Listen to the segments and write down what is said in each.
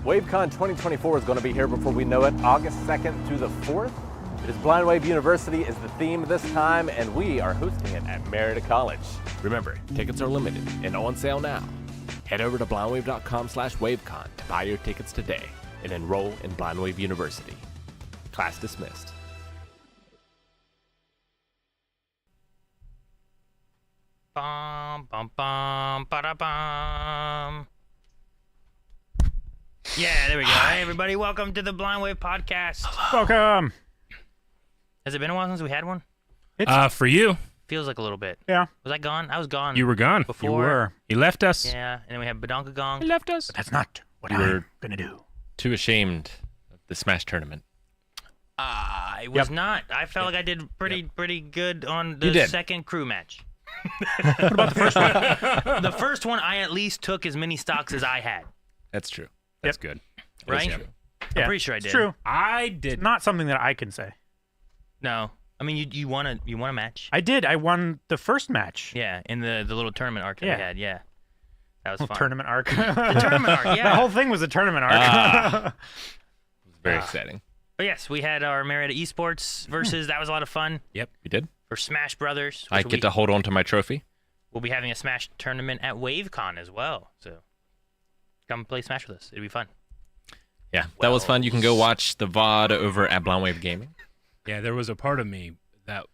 Wavecon 2024 is going to be here before we know it, August 2nd through the 4th. It is Blind Wave University is the theme this time, and we are hosting it at Marietta College. Remember, tickets are limited and on sale now. Head over to blindwave.com/wavecon to buy your tickets today and enroll in Blind Wave University. Class dismissed. Bum, bum, bum, ba-da-bum. Yeah, there we go. Hey, everybody. Welcome to the Blind Wave Podcast. Welcome. Has it been a while since we had one? For you. Feels like a little bit. Yeah. Was I gone? I was gone. You were gone. Before. You were. He left us. Yeah, and then we had Badonka Gong. He left us. That's not what You were- I'm gonna do. Too ashamed of the Smash tournament. I was not. I felt like I did pretty good on You the did. second crew match. What about the first one? The first one, I at least took as many stocks as I had. That's true. That's good. Right? That's true. I'm pretty sure I did. It's true. I did. Not something that I can say. No. I mean, you won a match. I did. I won the first match. Yeah, in the little tournament arc that Yeah. we had. Yeah. That was Well, fun. tournament arc. The tournament arc, yeah. The whole thing was a tournament arc. Ah. It was very exciting. But yes, we had our Marietta Esports versus. That was a lot of fun You did? for Smash Brothers. I which get to hold on to my trophy. We'll be having a Smash tournament at Wavecon as well. So come play Smash with us. It'll be fun. Yeah, that was fun. You can go watch the VOD over at Blind Wave Gaming. Yeah, there was a part of me that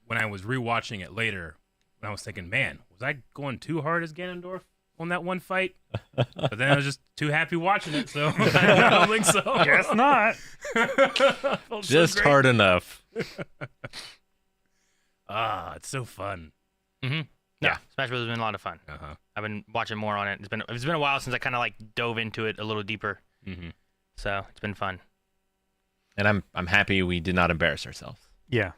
when I was rewatching it later, when I was thinking, man, was I going too hard as Ganondorf on that one fight? But then I was just too happy watching it, so I don't think so. Guess not. Felt so Just great. hard enough. It's so fun. Mm-hmm. Yeah. Smash Bros. Has been a lot of fun. Uh-huh. I've been watching more on it. It's been a while since I kind of like dove into it a little deeper. Mm-hmm. So it's been fun. And I'm happy we did not embarrass ourselves. Yeah.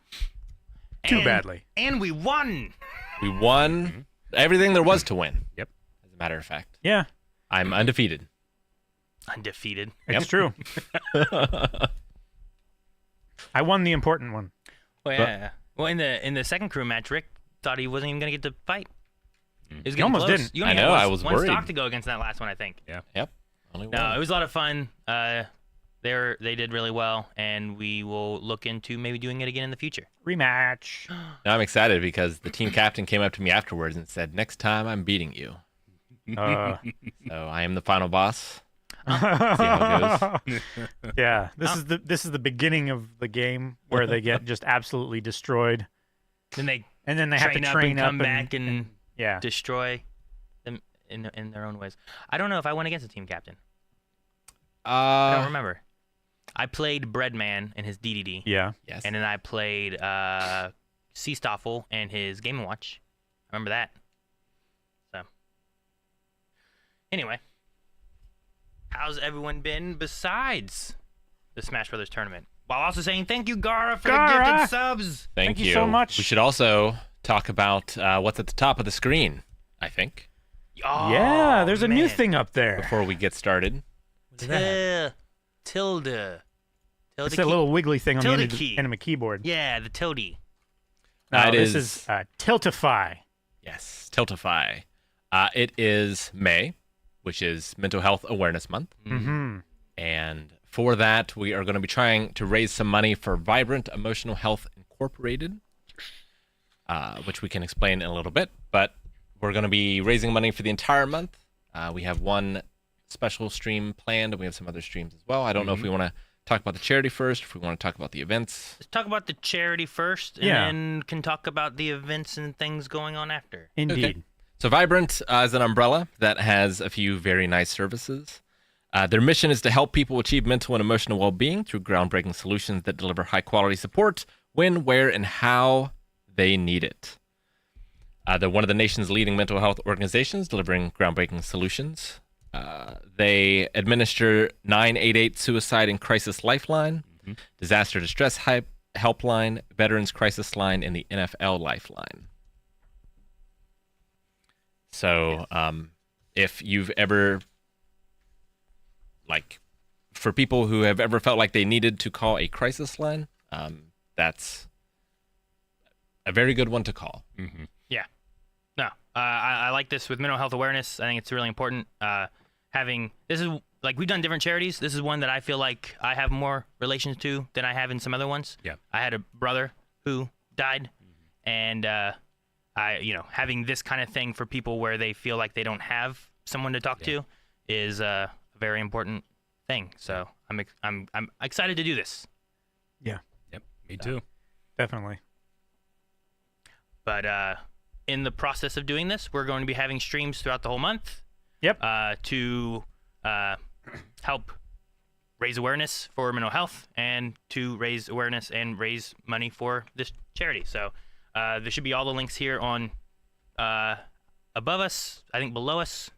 Too And- badly. And we won. We won everything there was to win. Yep. As a matter of fact. Yeah. I'm undefeated. Undefeated. It's true. I won the important one. Well, yeah. Well, in the second crew match, Rick thought he wasn't even gonna get to fight. It was getting almost close. didn't. You only I had know, one, I was one worried. stock to go against that last one, I think. Yep. Only No, one. it was a lot of fun. They did really well, and we will look into maybe doing it again in the future. Rematch. Now I'm excited because the team captain came up to me afterwards and said, "Next time I'm beating you." Uh, So I am the final boss. See how it goes. yeah. This is the beginning of the game where they get just absolutely destroyed, Then they and then they have to train up train and up come back and yeah. destroy them in their own ways. I don't know if I went against the team captain. I Uh, don't remember. I played Breadman and his DDD, Yeah. Yes. and then I played Seastoffel and his Game & Watch. I remember that. So, anyway, how's everyone been besides the Smash Brothers tournament? While also saying thank you, Gara, for the Gara! gifted subs. Thank you so much. We should also talk about what's at the top of the screen, I think. Oh, Yeah, there's a new man. thing up there. Before we get started, Tilde. It's that little wiggly thing on the Tilde end of key. the end of a keyboard. Yeah, the tilde. This is Tiltify. yes, Tiltify. It is May, which is Mental Health Awareness Month. Mm-hmm. And for that, we are going to be trying to raise some money for Vibrant Emotional Health Incorporated, which we can explain in a little bit. But we're going to be raising money for the entire month. We have one special stream planned, and we have some other streams as well. I don't know if we want to talk about the charity first, if we want to talk about the events. Let's talk about the charity first, and then can talk about the events and things going on after. Indeed. Okay. So Vibrant is an umbrella that has a few very nice services. Their mission is to help people achieve mental and emotional well-being through groundbreaking solutions that deliver high-quality support when, where, and how they need it. They're one of the nation's leading mental health organizations delivering groundbreaking solutions. They administer 988 Suicide and Crisis Lifeline, Disaster Distress Helpline, Veterans Crisis Line, and the NFL Lifeline. So if you've ever, for people who have ever felt like they needed to call a crisis line, that's a very good one to call. Mm-hmm. Yeah. No, I like this with mental health awareness. I think it's really important. This is like we've done different charities. This is one that I feel like I have more relations to than I have in some other ones. Yeah. I had a brother who died, and having this kind of thing for people where they feel like they don't have someone to talk to is a very important thing. So I'm excited to do this. Yeah, Yep. Me too. definitely. But in the process of doing this, we're going to be having streams throughout the whole month. Yep. To help raise awareness for mental health and to raise awareness and raise money for this charity. So there should be all the links here on above us, I think below us,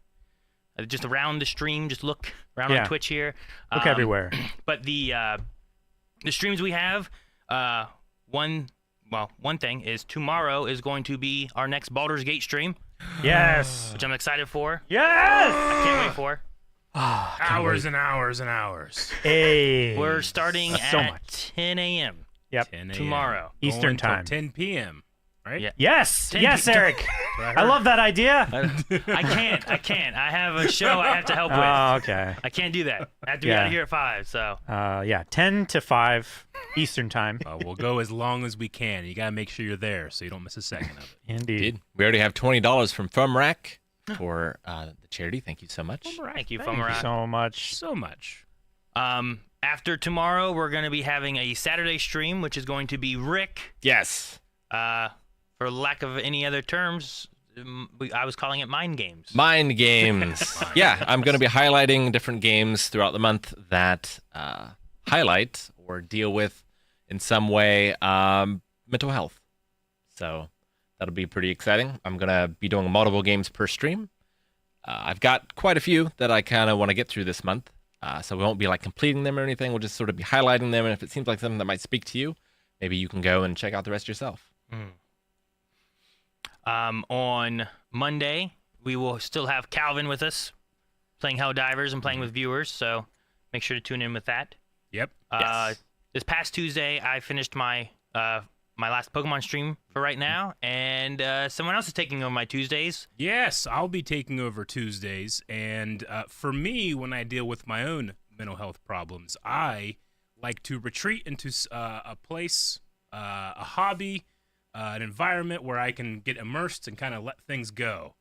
just around the stream. Just look around on Twitch here. Look everywhere. But the streams we have, one thing is tomorrow is going to be our next Baldur's Gate stream. Yes. Which I'm excited for. Yes. I can't wait for. Hours and hours and hours. Hey. We're starting So at much. 10 a.m. 10 a.m. tomorrow. Eastern Going till time. 10 p.m. Right? Yeah. Yes. 10 Yes, Eric. I love that idea. I can't. I have a show I have to help with. Oh, okay. I can't do that. I have to be out of here at 5. So 10 to 5 Eastern time. We'll go as long as we can. You got to make sure you're there so you don't miss a second of it. Indeed. We already have $20 from FumRack for the charity. Thank you so much. thank you, Thank you Fumara. so much. So much. After tomorrow, we're going to be having a Saturday stream, which is going to be Rick. Yes. For lack of any other terms, I was calling it Mind Games. Mind games. Yeah, I'm going to be highlighting different games throughout the month that highlight or deal with, in some way, mental health. So that'll be pretty exciting. I'm going to be doing multiple games per stream. I've got quite a few that I kind of want to get through this month. So we won't be completing them or anything. We'll just sort of be highlighting them. And if it seems like something that might speak to you, maybe you can go and check out the rest yourself. On Monday, we will still have Calvin with us, playing Helldivers and playing with viewers. So make sure to tune in with that. Yep. Yes. This past Tuesday, I finished my my last Pokemon stream for right now, and someone else is taking over my Tuesdays. Yes, I'll be taking over Tuesdays. And for me, when I deal with my own mental health problems, I like to retreat into a place, a hobby, an environment where I can get immersed and kind of let things go.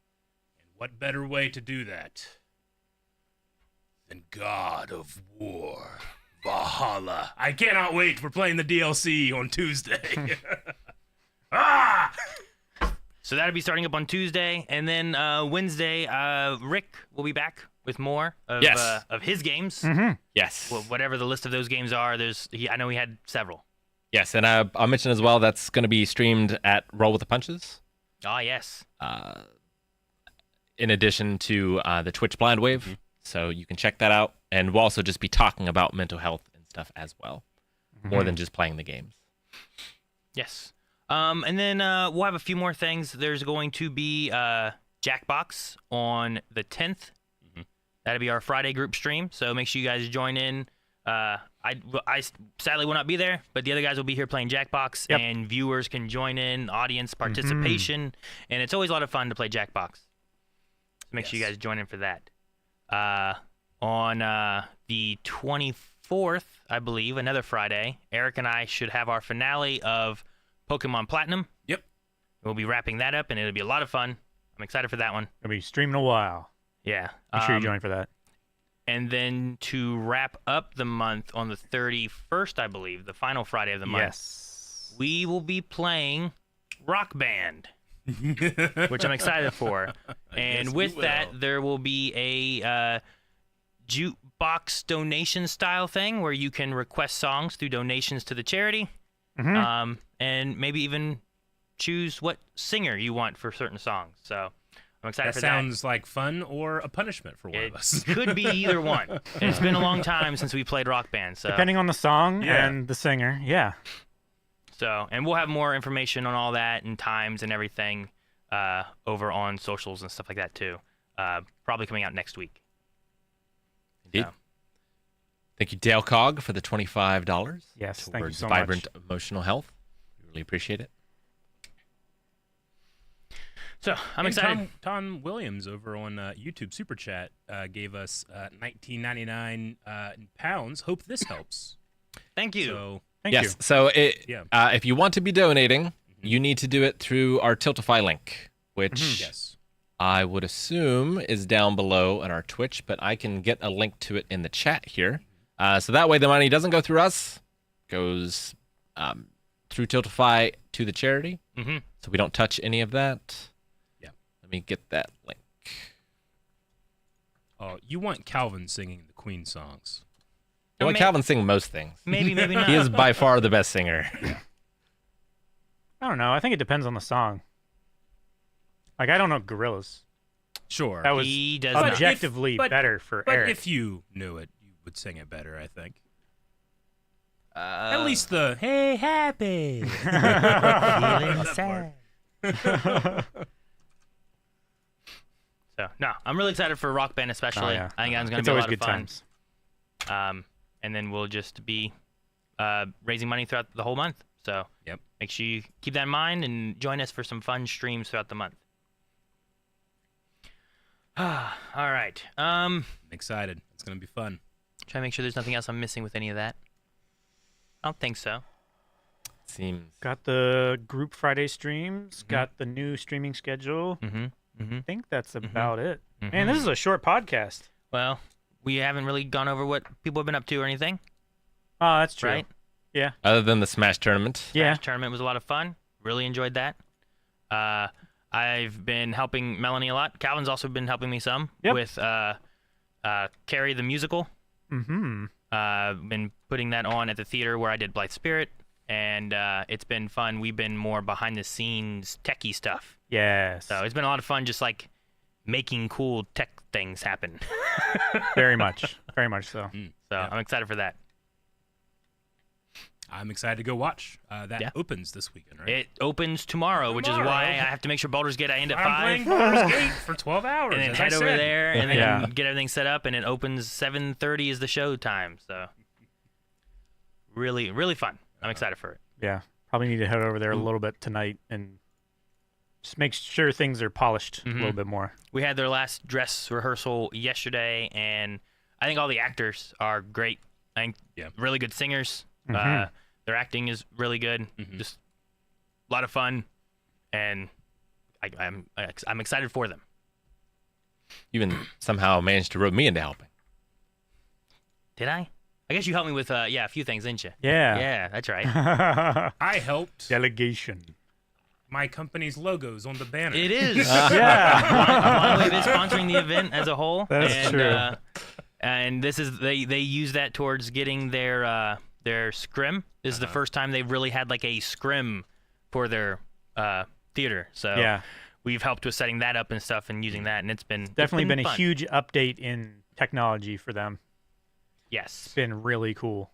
And what better way to do that than God of War, Valhalla? I cannot wait for playing the DLC on Tuesday. So that'll be starting up on Tuesday, and then Wednesday, Rick will be back with more of of his games. Mm-hmm. Yes. Whatever the list of those games are, I know he had several. Yes, and I'll mention as well that's going to be streamed at Roll with the Punches. Oh, yes. In addition to the Twitch Blind Wave. So you can check that out. And we'll also just be talking about mental health and stuff as well. More than just playing the games. Yes. And then we'll have a few more things. There's going to be Jackbox on the 10th. That'll be our Friday group stream, so make sure you guys join in. I sadly will not be there, but the other guys will be here playing Jackbox, and viewers can join in, audience participation, and it's always a lot of fun to play Jackbox. So make sure you guys join in for that. On the 24th, I believe, another Friday, Eric and I should have our finale of Pokemon Platinum. Yep. We'll be wrapping that up, and it'll be a lot of fun. I'm excited for that one. I'll be streaming a while. Yeah. Make sure you join for that. And then to wrap up the month on the 31st, I believe, the final Friday of the month, we will be playing Rock Band, which I'm excited for. And with that, there will be a jukebox donation style thing where you can request songs through donations to the charity, and maybe even choose what singer you want for certain songs. So I'm excited for that. Sounds like fun or a punishment for one of us. It could be either one. It's been a long time since we played Rock Band. So depending on the song and the singer, So, and we'll have more information on all that and times and everything over on socials and stuff like that too. Probably coming out next week. Indeed. So. Thank you, Dale Cog, for the $25. Yes, thank you so Vibrant much. Emotional Health. We really appreciate it. So I'm excited. Tom Williams over on YouTube Super Chat gave us $19.99 in pounds. Hope this helps. Thank you. So, Thank you. So if you want to be donating, you need to do it through our Tiltify link, which I would assume is down below on our Twitch, but I can get a link to it in the chat here. So that way the money doesn't go through us, goes through Tiltify to the charity. So we don't touch any of that. Let me get that link. Oh, you want Calvin singing the Queen songs? I want Calvin sing most things. Maybe not. He is by far the best singer. I don't know. I think it depends on the song. Like, I don't know Gorillaz. Sure. That was He does objectively better for Eric. But if you knew it, you would sing it better, I think. At least the "Hey Happy," feeling sad. So no, I'm really excited for Rock Band, especially. I think that's going to be a lot of fun. Times. And then we'll just be raising money throughout the whole month. So make sure you keep that in mind and join us for some fun streams throughout the month. All right. I'm excited. It's going to be fun. Try to make sure there's nothing else I'm missing with any of that. I don't think so. Seems. Got the group Friday streams. Got the new streaming schedule. I think that's about it. Man, this is a short podcast. Well, we haven't really gone over what people have been up to or anything. Oh, that's true. Right? Yeah. Other than the Smash tournament. Smash tournament was a lot of fun. Really enjoyed that. I've been helping Melanie a lot. Calvin's also been helping me some with Carrie the musical. Been putting that on at the theater where I did Blithe Spirit, and it's been fun. We've been more behind the scenes techie stuff. Yes. So it's been a lot of fun, just like making cool tech things happen. Very much. Very much so. So I'm excited for that. I'm excited to go watch. That opens this weekend, right? It opens tomorrow, which is why I have to make sure Baldur's Gate I end at 5. I'm playing Baldur's Gate for 12 hours. And then head over there and then get everything set up, and it opens 7:30 is the show time. So really, really fun. I'm excited for it. Yeah. Probably need to head over there a little bit tonight and just make sure things are polished a little bit more. We had their last dress rehearsal yesterday, and I think all the actors are great. I think really good singers. Their acting is really good. Just a lot of fun, and I'm excited for them. You even somehow managed to rope me into helping. Did I? I guess you helped me with a few things, didn't you? Yeah. Yeah, that's right. I helped Delegation. my company's logos on the banner. It is. Yeah. Blind Wave is sponsoring the event as a whole. That's true. And this is they use that towards getting their scrim. This is the first time they've really had like a scrim for their theater. So we've helped with setting that up and stuff and using that, and it's definitely been fun. a huge update in technology for them. Yes. It's been really cool.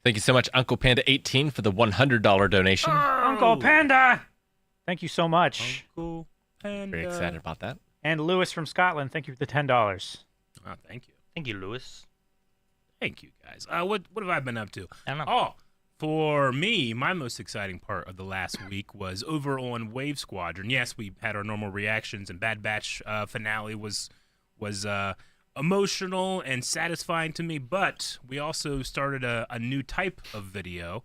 Thank you so much, Uncle Panda 18, for the $100 donation. Uncle Panda! Thank you so much. Uncle And, Very excited about that. And Lewis from Scotland, thank you for the $10. Oh, thank you. Thank you, Lewis. Thank you, guys. What have I been up to? I don't know. Oh, for me, my most exciting part of the last week was over on Wave Squadron. Yes, we had our normal reactions, and Bad Batch finale was emotional and satisfying to me, but we also started a new type of video,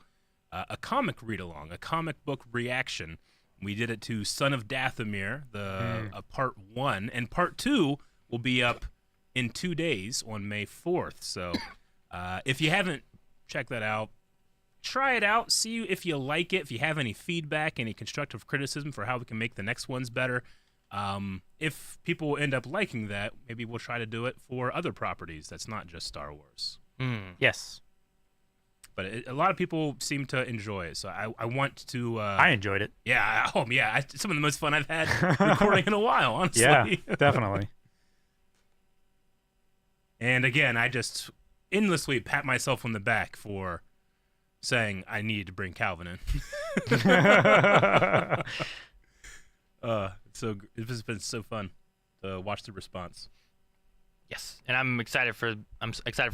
a comic read-along, a comic book reaction. We did it to Son of Dathomir, part 1, and part 2 will be up in 2 days on May 4th. So if you haven't checked that out, try it out, see if you like it, if you have any feedback, any constructive criticism for how we can make the next ones better. If people end up liking that, maybe we'll try to do it for other properties that's not just Star Wars. Yes. But a lot of people seem to enjoy it, so I want to... I enjoyed it. Yeah, some of the most fun I've had recording in a while, honestly. Yeah, definitely. And again, I just endlessly pat myself on the back for saying I needed to bring Calvin in. So it has been so fun to watch the response. Yes, and I'm excited for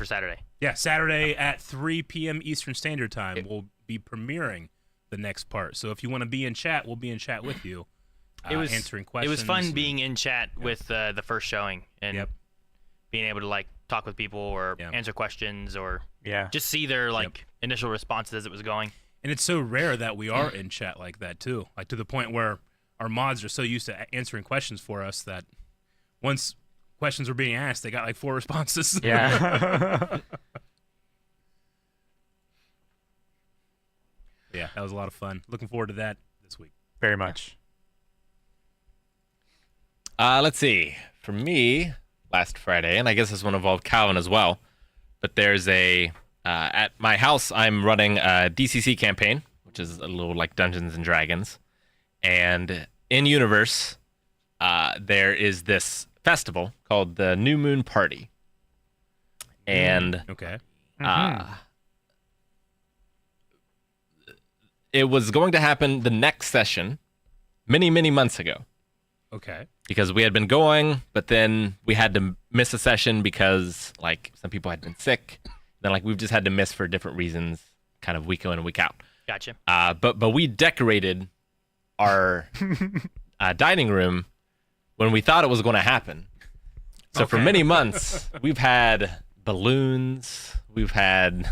Saturday. Yeah, Saturday at 3 p.m. Eastern Standard Time, we'll be premiering the next part. So if you want to be in chat, we'll be in chat with you, answering questions. It was fun being in chat with the first showing and being able to talk with people or answer questions or just see their initial responses as it was going. And it's so rare that we are in chat like that too, to the point where our mods are so used to answering questions for us that once questions were being asked, they got 4 responses. Yeah. Yeah, that was a lot of fun. Looking forward to that this week. Very much. Let's see. For me, last Friday, and I guess this one involved Calvin as well, but there's at my house, I'm running a DCC campaign, which is a little like Dungeons and Dragons. And in universe, there is this festival called the New Moon Party. And it was going to happen the next session many, many months ago. Okay. Because we had been going, but then we had to miss a session because some people had been sick. Then we've just had to miss for different reasons, kind of week in and week out. Gotcha. But we decorated our dining room when we thought it was going to happen. So for many months, we've had balloons, we've had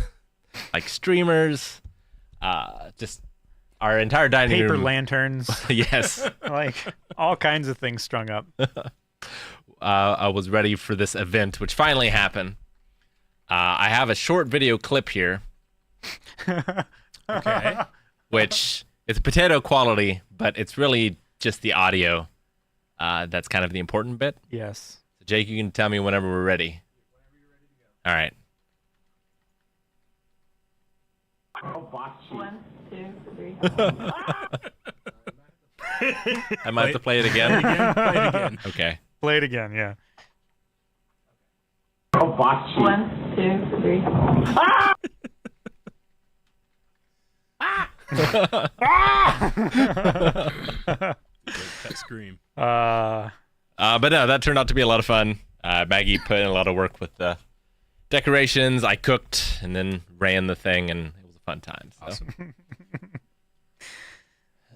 streamers, just our entire dining room. Paper lanterns. Yes. All kinds of things strung up. I was ready for this event, which finally happened. I have a short video clip here. Okay. Which is potato quality, but it's really just the audio that's kind of the important bit. Yes. So Jake, you can tell me whenever we're ready. All right. 1, 2, 3. I might have to play it again. Play it again. Okay. Play it again, yeah. 1, 2, 3. That scream. But no, that turned out to be a lot of fun. Maggie put in a lot of work with the decorations. I cooked and then ran the thing, and it was a fun time. So.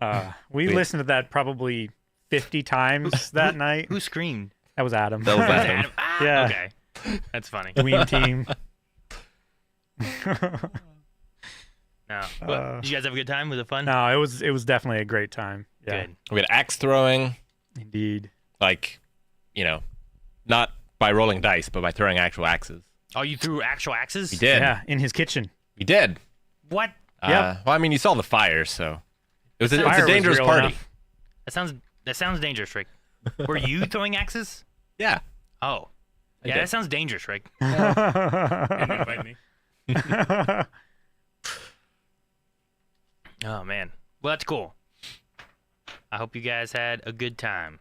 Awesome. We listened to that probably 50 times that night. Who screamed? That was Adam. That was Adam. Yeah. Okay. That's funny. Ween team. No. Did you guys have a good time? Was it fun? No, it was definitely a great time. Yeah. Good. We had axe throwing, Indeed. not by rolling dice, but by throwing actual axes. Oh, you threw actual axes? We did. Yeah, in his kitchen. We did. What? Yep. Well, I mean, you saw the fire, so it's Fire a was dangerous real party. enough. That sounds dangerous, Rick. Were you throwing axes? Yeah. Oh. I Yeah, did. that sounds dangerous, Rick. And invite me. Oh, man. Well, that's cool. I hope you guys had a good time.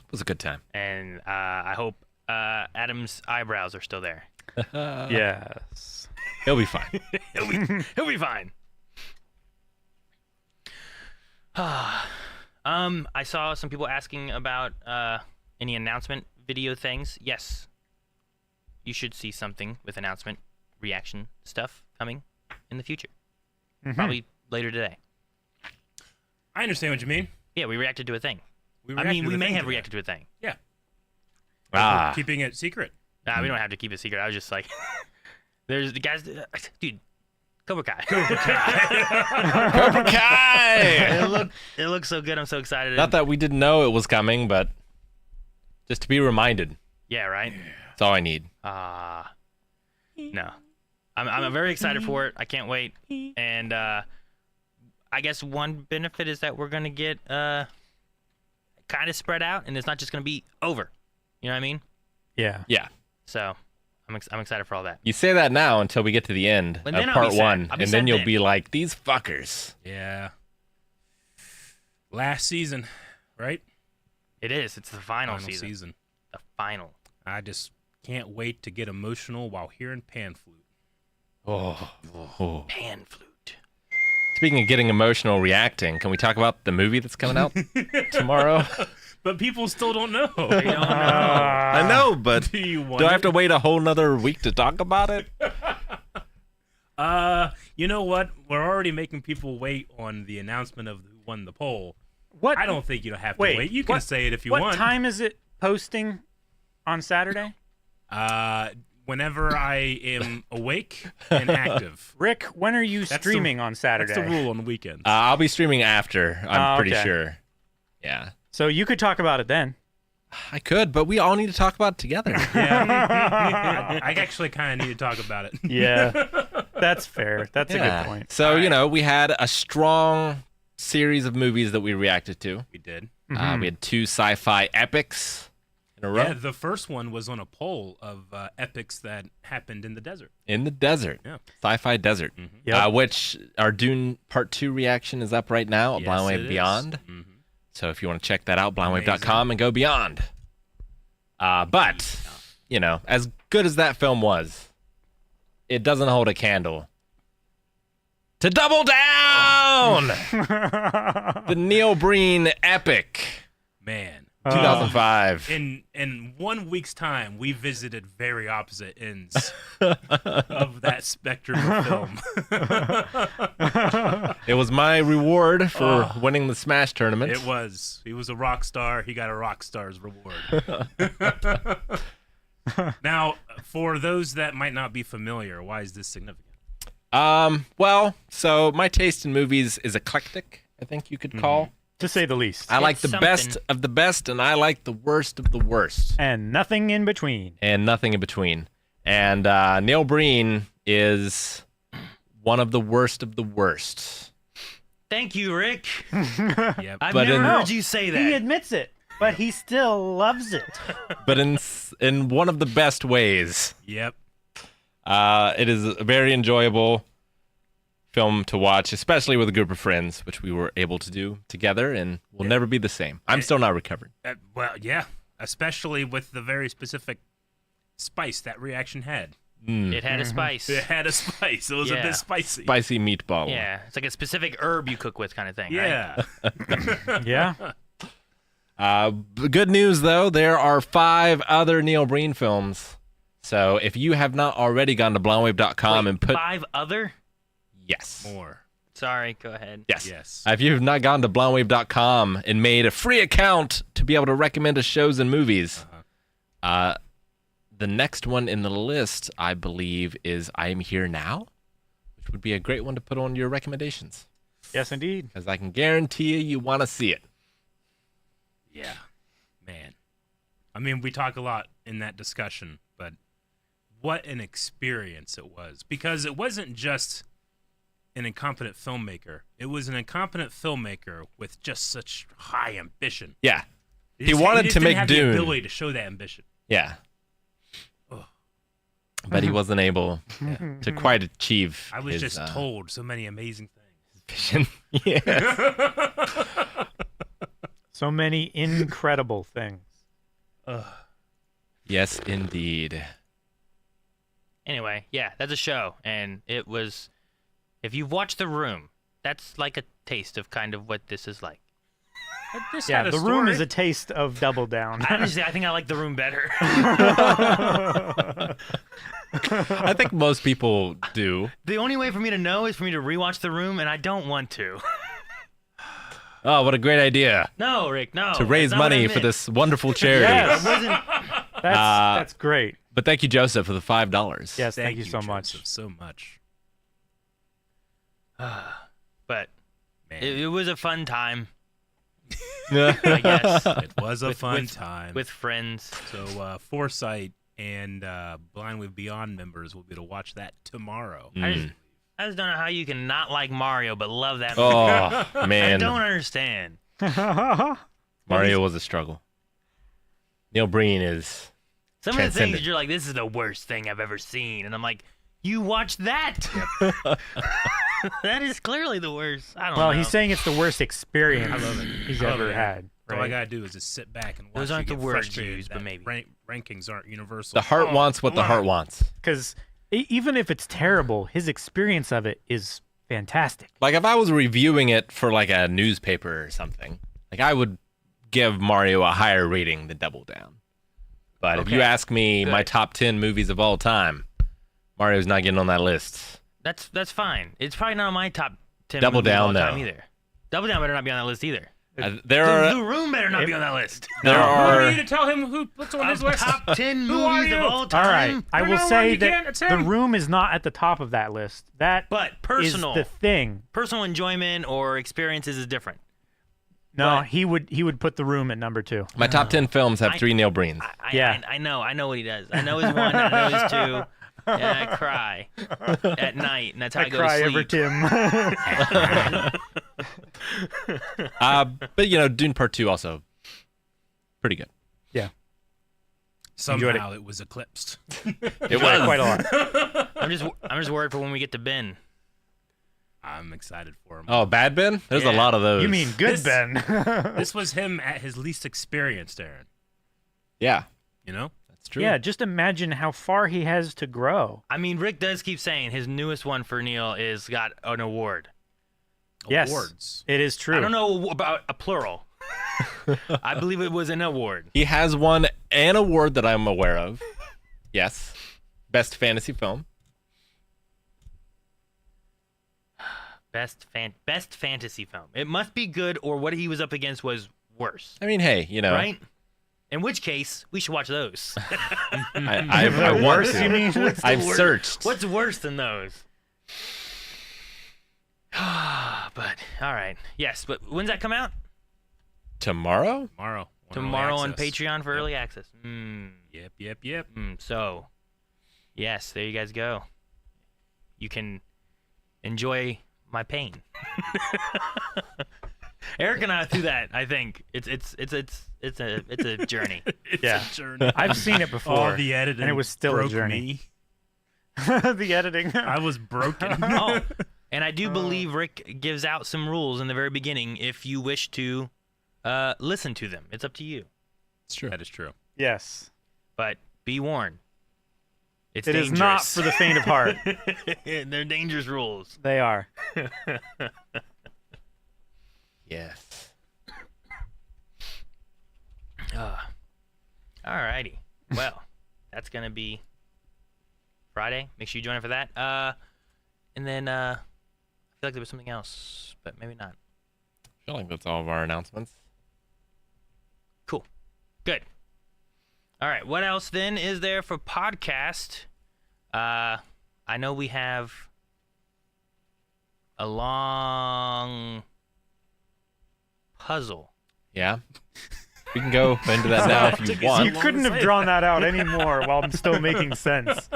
It was a good time. And I hope Adam's eyebrows are still there. Yes. He'll be fine. He'll be fine. I saw some people asking about any announcement video things. Yes, you should see something with announcement reaction stuff coming in the future. Probably later today. I understand what you mean. Yeah, we reacted to a thing. We We may have reacted to a thing. Yeah. Ah. We're keeping it secret. Nah, we don't have to keep it secret. I was just like, there's the guys, dude, Cobra Kai. Cobra Kai! It looks so good. I'm so excited. Not that we didn't know it was coming, but just to be reminded. Yeah, right? That's all I need. No. I'm very excited for it. I can't wait. And I guess one benefit is that we're going to get kind of spread out, and it's not just going to be over. You know what I mean? Yeah. Yeah. So I'm excited for all that. You say that now until we get to the end And of then I'll part be sad. one, I'll be and sad then you'll then. be like, these fuckers. Yeah. Last season, right? It is. It's the final season. The final. I just can't wait to get emotional while hearing pan flute. Oh. Pan flute. Speaking of getting emotional reacting, can we talk about the movie that's coming out tomorrow? But people still don't know. They don't know. I know, but Do do I have to wait a whole nother week to talk about it? You know what? We're already making people wait on the announcement of who won the poll. What? I don't think you have to Wait, wait. You can what- say it if you What want. time is it posting on Saturday? Whenever I am awake and active. Rick, when are you That's the- streaming on Saturday? That's the rule on the weekends. I'll be streaming after, I'm Oh, pretty okay. sure. Yeah. So you could talk about it then. I could, but we all need to talk about it together. I actually kind of need to talk about it. Yeah. That's fair. That's a Yeah. good point. So, we had a strong series of movies that we reacted to. We did. We had 2 sci-fi epics in a row. Yeah, the first one was on a poll of epics that happened in the desert. In the desert. Yeah. Sci-fi desert. Yep. Which our Dune Part 2 reaction is up right now at Yes, Blind it Wave is. Beyond. Mhm. So if you want to check that out, blindwave.com and go beyond. But, as good as that film was, it doesn't hold a candle to Double Down! The Neil Breen epic, Man. 2005. In 1 week's time, we visited very opposite ends of that spectrum of film. It was my reward for winning the Smash tournament. It was. He was a rock star. He got a rock star's reward. Now, for those that might not be familiar, why is this significant? So my taste in movies is eclectic, I think you could call. To say the least. I like It's the something. best of the best, and I like the worst of the worst. And nothing in between. And nothing in between. And Neil Breen is one of the worst of the worst. Thank you, Rick. Yep. I've But never in- heard you say that. He admits it, but he still loves it. But in one of the best ways. Yep. It is a very enjoyable film to watch, especially with a group of friends, which we were able to do together, and will never be the same. I'm still not recovered. Well, yeah. Especially with the very specific spice that reaction had. It had a spice. It had a spice. It was a Yeah. bit spicy. Spicy meatball. Yeah, it's like a specific herb you cook with kind of thing, right? Yeah. Yeah. Good news, though, there are 5 other Neil Breen films. So if you have not already gone to blindwave.com Wait, and put... 5 other? Yes. More. Sorry, go ahead. Yes. Yes. If you have not gone to blindwave.com and made a free account to be able to recommend us shows and movies, the next one in the list, I believe, is I Am Here Now, which would be a great one to put on your recommendations. Yes, indeed. Because I can guarantee you want to see it. Yeah. Man. I mean, we talk a lot in that discussion, but what an experience it was. Because it wasn't just an incompetent filmmaker. It was an incompetent filmmaker with just such high ambition. Yeah. He just- wanted just to didn't make have Dune. the ability to show that ambition. Yeah. Ugh. But he wasn't able to quite achieve I was his, just told so many amazing things. vision. Yeah. So many incredible things. Yes, indeed. Anyway, yeah, that's a show, and it was. If you've watched The Room, that's like a taste of kind of what this is like. This Yeah, had a the room story. is a taste of Double Down. Honestly, I think I like the room better. I think most people do. The only way for me to know is for me to rewatch the room, and I don't want to. Oh, what a great idea No, Rick, no. to raise that's not what I money for meant. this wonderful charity. Yes. I wasn't. That's great. But thank you, Joseph, for the $5. Yes, thank you so Joseph, much. so much. But Man, it was a fun time, Yeah. I guess, it was a with- fun with- time. with friends. So Foresight and Blind Wave Beyond members will be able to watch that tomorrow. I just don't know how you can not like Mario but love that movie. Oh, I man. don't understand. Mario was a struggle. Neil Breen is Some of the transcendent. things you're like, this is the worst thing I've ever seen, and I'm like, you watched that? That is clearly the worst. I don't know. Well, he's saying it's the worst experience I love it. he's I love ever it. had. All I Right? gotta do is just sit back and watch. Those you aren't the get words frustrated used, but that maybe. rankings aren't universal. The heart Oh, wants what the come heart on. wants. Because even if it's terrible, his experience of it is fantastic. Like if I was reviewing it for like a newspaper or something, like I would give Mario a higher rating than Double Down. But if you Okay. ask me my Good. top 10 movies of all time, Mario's not getting on that list. That's fine. It's probably not on my top 10 Double movies of all Down, time no. either. Double Down better not be on that list either. There The are Room better not be on that list. there Who are are you to tell him what's on his list? Top 10 Who are movies of you? all All time. right, I We're will not say one again, it's that The him. Room is not at the top of that list. That But personal. is the thing. Personal enjoyment or experiences is different. No, But- he would put The Room at number 2. my top 10 films have 3 Neil Breens. Yeah. I know what he does. I know his one, I know his two. And I cry at night, and that's how I, go cry to over sleep. Tim. But you know, Dune Part 2 also pretty good. Somehow it was eclipsed. It was Quite a lot. I'm just worried for when we get to Ben. I'm excited for him. Oh, Bad Ben? There's a Yeah. lot of those. You mean Good This- Ben? This was him at his least experienced, Aaron. Yeah, You know? that's true. Yeah, just imagine how far he has to grow. I mean, Rick does keep saying his newest one for Neil is got an award. Yes, Awards. it is true. I don't know about a plural. I believe it was an award. He has won an award that I'm aware of. Yes. Best fantasy film. Best fantasy film. It must be good, or what he was up against was worse, I mean, hey, you know, right? In which case, we should watch those. I want Worse, to. you mean? I've searched. What's worse than those? But all right, yes. But when's that come out? Tomorrow? Tomorrow. Tomorrow on Access. Patreon for Yep. early access. Yep. So, yes, there you guys go. You can enjoy my pain. Eric and I through that. I think it's a journey. It's Yeah. a journey. I've seen it before. All the editing and it was still a broke journey. me. The editing. I was broken. Oh, and I do believe Rick gives out some rules in the very beginning if you wish to listen to them. It's up to you. It's true. That is true. Yes. But be warned. It's It is not for the faint of heart. They're dangerous rules. They are. Yes. Alrighty. Well, that's gonna be Friday. Make sure you join us for that. And then I feel like there was something else, but maybe not. I feel like that's all of our announcements. Cool. Good. All right. What else then is there for podcast? I know we have a long puzzle. Yeah. We can go into that now if you You want. couldn't have drawn that out anymore while I'm still making sense.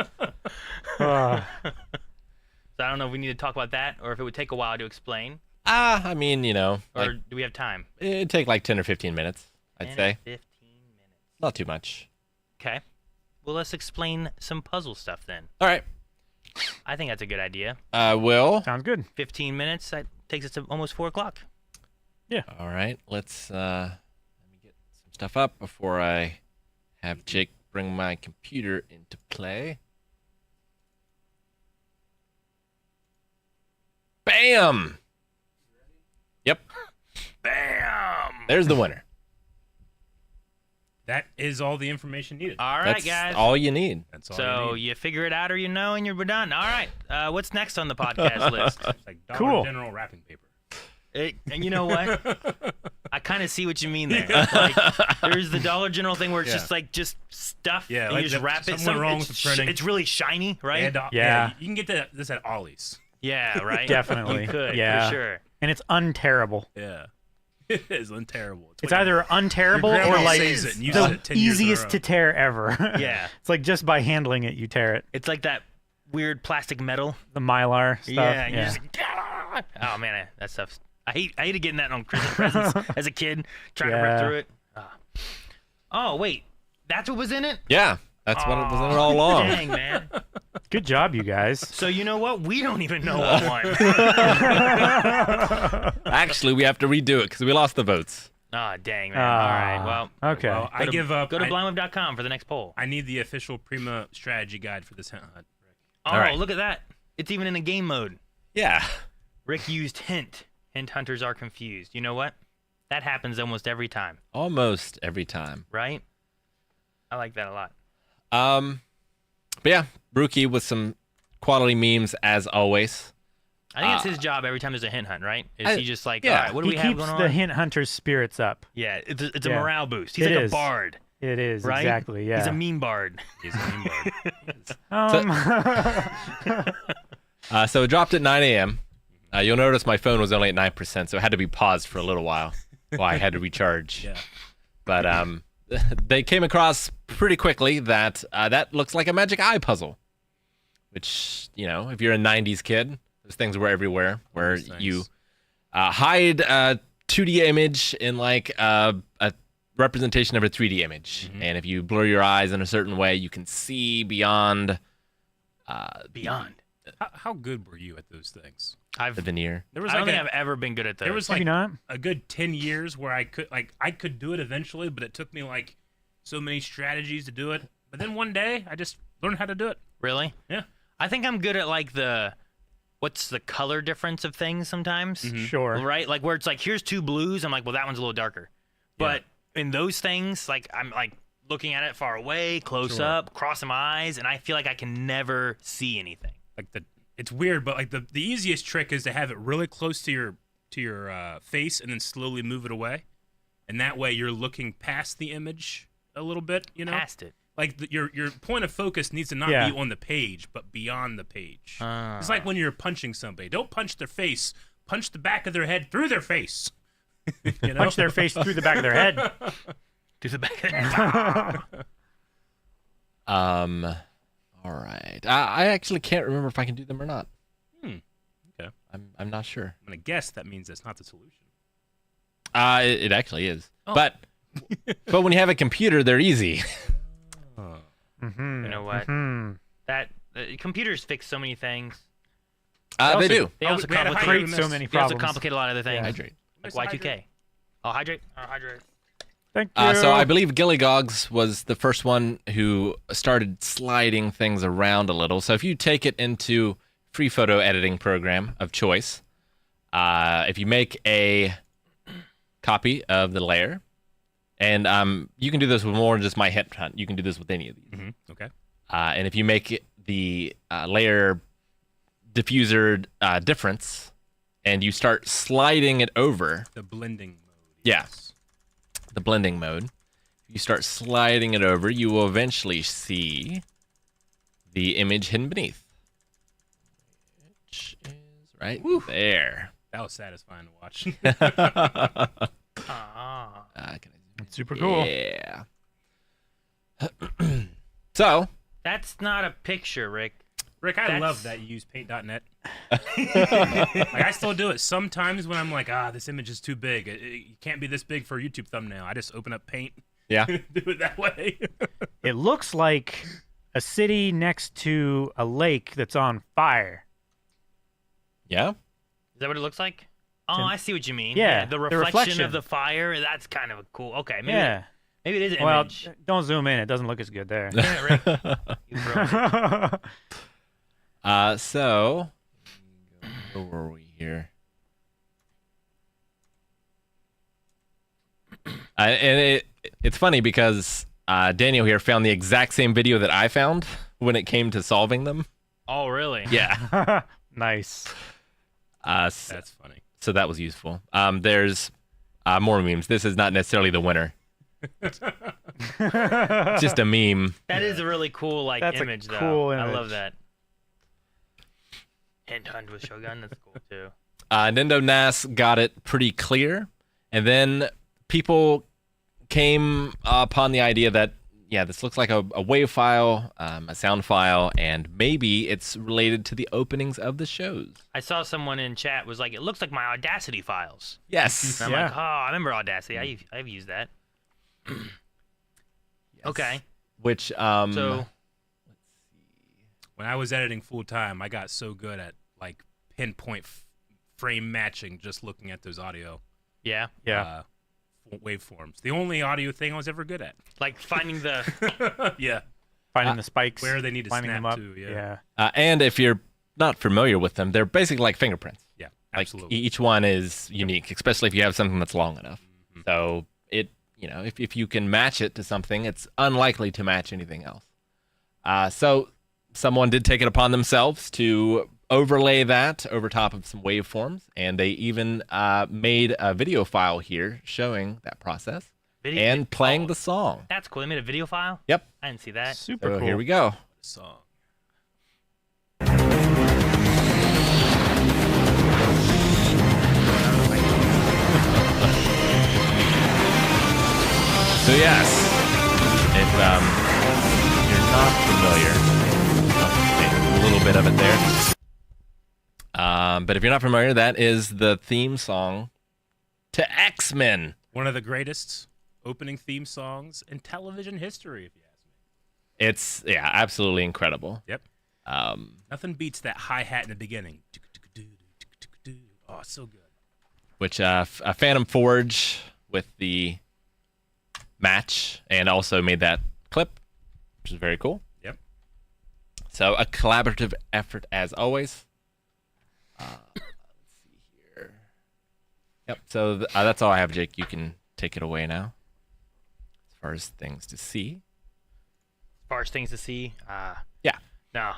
So I don't know if we need to talk about that or if it would take a while to explain. I mean, you know, Or like, do we have time? it'd take like 10 or 15 minutes, I'd 10 or say. 15 minutes. Not too much. Okay. Well, let's explain some puzzle stuff then. All right. I think that's a good idea. Will. Sounds good. 15 minutes. That takes us to almost 4 o'clock. All right. Let's let me get some stuff up before I have Jake bring my computer into play. Bam! Yep. Bam! There's the winner. That is all the information needed. All right, That's guys. all you need. That's all So you need. you figure it out or you know and you're done. All right. What's next on the podcast list? It's like Dollar Cool. General wrapping paper. And you know what? I kind of see what you mean there. Like, there's the Dollar General thing where it's just stuff Yeah, and like you just wrap it. something wrong with the printing. It's really shiny, right? And, Yeah. you can get this at Ollie's. Yeah, right. Definitely. You could, Yeah. for sure. And it's unterrible. Yeah. It is terrible. It's either unterrible Your or grandma like saves it and uses the it 10 years in a easiest row. to tear ever. Yeah. It's like just by handling it, you tear it. It's like that weird plastic metal. The Mylar stuff. Yeah, and you're just like, oh man, that stuff's. I hated getting that on Christmas presents as a kid, trying to rip Yeah. through it. Oh wait, that's what was in it? Yeah, that's what it was in it all along. Dang, man. Good job, you guys. So you know what? We don't even know what won. Actually, we have to redo it because we lost the votes. Oh, dang, man. All right, well. Okay. Well, I give up. Go to blindweb.com for the next poll. I need the official Prima strategy guide for this hunt. Oh, All right. look at that. It's even in a game mode. Yeah. Rick used hint. Hint hunters are confused. You know what? That happens almost every time, Almost every time. right? I like that a lot. But yeah, Brookie with some quality memes as always. I think it's his job every time there's a hint hunt, right? Is I- he just like, yeah. all right, what do He we have keeps going on? the hint hunter's spirits up. Yeah, it's a Yeah. morale boost. He's It like is. a bard, It is, right? exactly, yeah. He's a meme bard. He's a meme bard. So it dropped at 9 a.m. You'll notice my phone was only at 9%, so it had to be paused for a little while I had to recharge. Yeah. But they came across pretty quickly that that looks like a magic eye puzzle, which, you know, if you're a 90s kid, those things were everywhere, where Those things. you hide a 2D image in like a representation of a 3D image. And if you blur your eyes in a certain way, you can see beyond Beyond. How good were you at those things? the veneer. There was I don't like think I've ever been good at those. there was Maybe like not. a good 10 years where I could do it eventually, but it took me like so many strategies to do it. But then one day I just learned how to do it. Really? Yeah. I think I'm good at like what's the color difference of things sometimes. Sure. Right? Like where it's like, here's two blues. I'm like, well, that one's a little darker. But in those things, like I'm like looking at it far away, close up, crossing my eyes, and I feel like I can never see anything. Like it's weird, but like the easiest trick is to have it really close to your face and then slowly move it away, and that way you're looking past the image a little bit. You know, Past it. like your point of focus needs to not Yeah. be on the page, but beyond the page. Ah. It's like when you're punching somebody. Don't punch their face. Punch the back of their head through their face. You know? Punch their face through the back of their head. To the back of the All right. I actually can't remember if I can do them or not. Okay. I'm not sure. I'm gonna guess that means that's not the solution. It actually is. But when you have a computer, they're easy. You know what? That computers fix so many things. They do. They also we had to complicate. hydrate Create so many They also problems. complicate a lot of other things. Hydrate. Like Y2K. Oh, hydrate. Thank you. So I believe Gillygogs was the first one who started sliding things around a little. So if you take it into free photo editing program of choice, if you make a copy of the layer, and you can do this with more than just my hint hunt. You can do this with any of these. Okay. And if you make the layer diffuser difference, and you start sliding it over, The blending mode. Yeah. Yes. the blending mode, you start sliding it over, you will eventually see the image hidden beneath, which is right there. That was satisfying to watch. Can I Super cool. Yeah. So, That's not a picture, Rick. Rick, I That's- love that you use paint.net. Like, I still do it sometimes when I'm like, this image is too big. It can't be this big for a YouTube thumbnail. I just open up Paint, yeah. do it that way. It looks like a city next to a lake that's on fire. Yeah. Is that what it looks like? Oh, I see what you mean. Yeah, the the reflection reflection. of the fire. That's kind of a cool. Okay, maybe Yeah. maybe it is an Well, image. don't zoom in. It doesn't look as good there. Yeah, Rick. You ruined it. So, where were we here? And it's funny because Daniel here found the exact same video that I found when it came to solving them. Oh, really? Yeah. Nice. That's funny. So that was useful. There's more memes. This is not necessarily the winner. It's just a meme. That is a really cool That's image, a though. cool I image. love that. Hand hunt with Shogun. That's cool too. Nendo NAS got it pretty clear, and then people came upon the idea that this looks like a WAV file, a sound file, and maybe it's related to the openings of the shows. I saw someone in chat was like, "It looks like my Audacity files." Yes. And I'm Yeah. like, "Oh, I remember Audacity. I've used that." Yes. Okay. Which So When I was editing full time, I got so good at like pinpoint frame matching just looking at those audio yeah, waveforms. The only audio thing I was ever good at. like finding the Yeah. Finding the spikes. where they need to lining snap them up. to, yeah. and if you're not familiar with them, they're basically like fingerprints. Yeah, Like absolutely. each one is unique, especially if you have something that's long enough. So if you can match it to something, it's unlikely to match anything else. So someone did take it upon themselves to overlay that over top of some waveforms, and they even made a video file here showing that process video and playing the song. That's cool. They made a video file. Yep. I didn't see that. Super So cool. here we go. Song. So yes, if you're not familiar, a little bit of it there. But if you're not familiar, that is the theme song to X-Men. One of the greatest opening theme songs in television history, if you ask me. It's absolutely incredible. Yep. Nothing beats that hi-hat in the beginning. Oh, it's so good. Which a Phantom Forge with the match and also made that clip, which is very cool. Yep. So a collaborative effort as always. Let's see here. Yep. So that's all I have, Jake. You can take it away now. As far as things to see. As far as things to see, Yeah. no.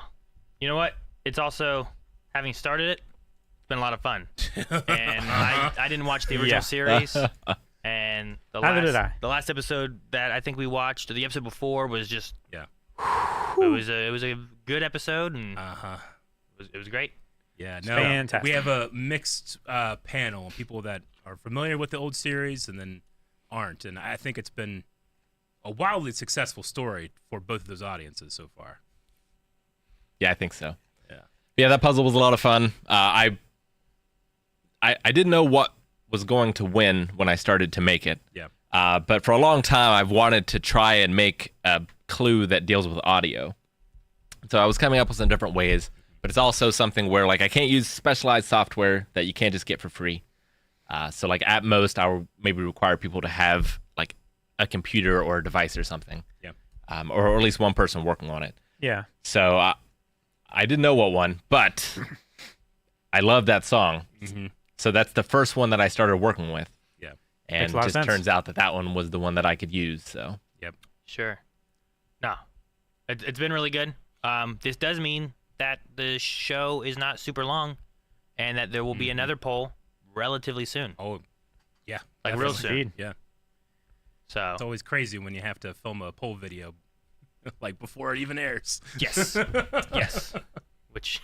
You know what? It's also, having started it, it's been a lot of fun. And I didn't watch the original Yeah. series. And Neither did I. the last episode that I think we watched, or the episode before, was just Yeah. it was a good episode, and Uh-huh. it was great. Yeah, no, fantastic. we have a mixed panel, people that are familiar with the old series and then aren't. And I think it's been a wildly successful story for both of those audiences so far. Yeah, I think so. Yeah. Yeah, that puzzle was a lot of fun. I didn't know what was going to win when I started to make it. Yeah. But for a long time, I've wanted to try and make a clue that deals with audio. So I was coming up with some different ways, but it's also something where like I can't use specialized software that you can't just get for free. So like at most, I would maybe require people to have like a computer or a device or something. Yeah. Or at least one person working on it. Yeah. So I didn't know what one, but I love that song. Mm-hmm. So that's the first one that I started working with. Yeah. And Makes a lot of just sense. turns out that one was the one that I could use. So Yep. Sure. No, it's been really good. This does mean that the show is not super long, and that there will be another poll relatively soon, Oh, yeah. like real definitely. soon. Indeed. Yeah. So It's always crazy when you have to film a poll video like before it even airs. yes, yes, which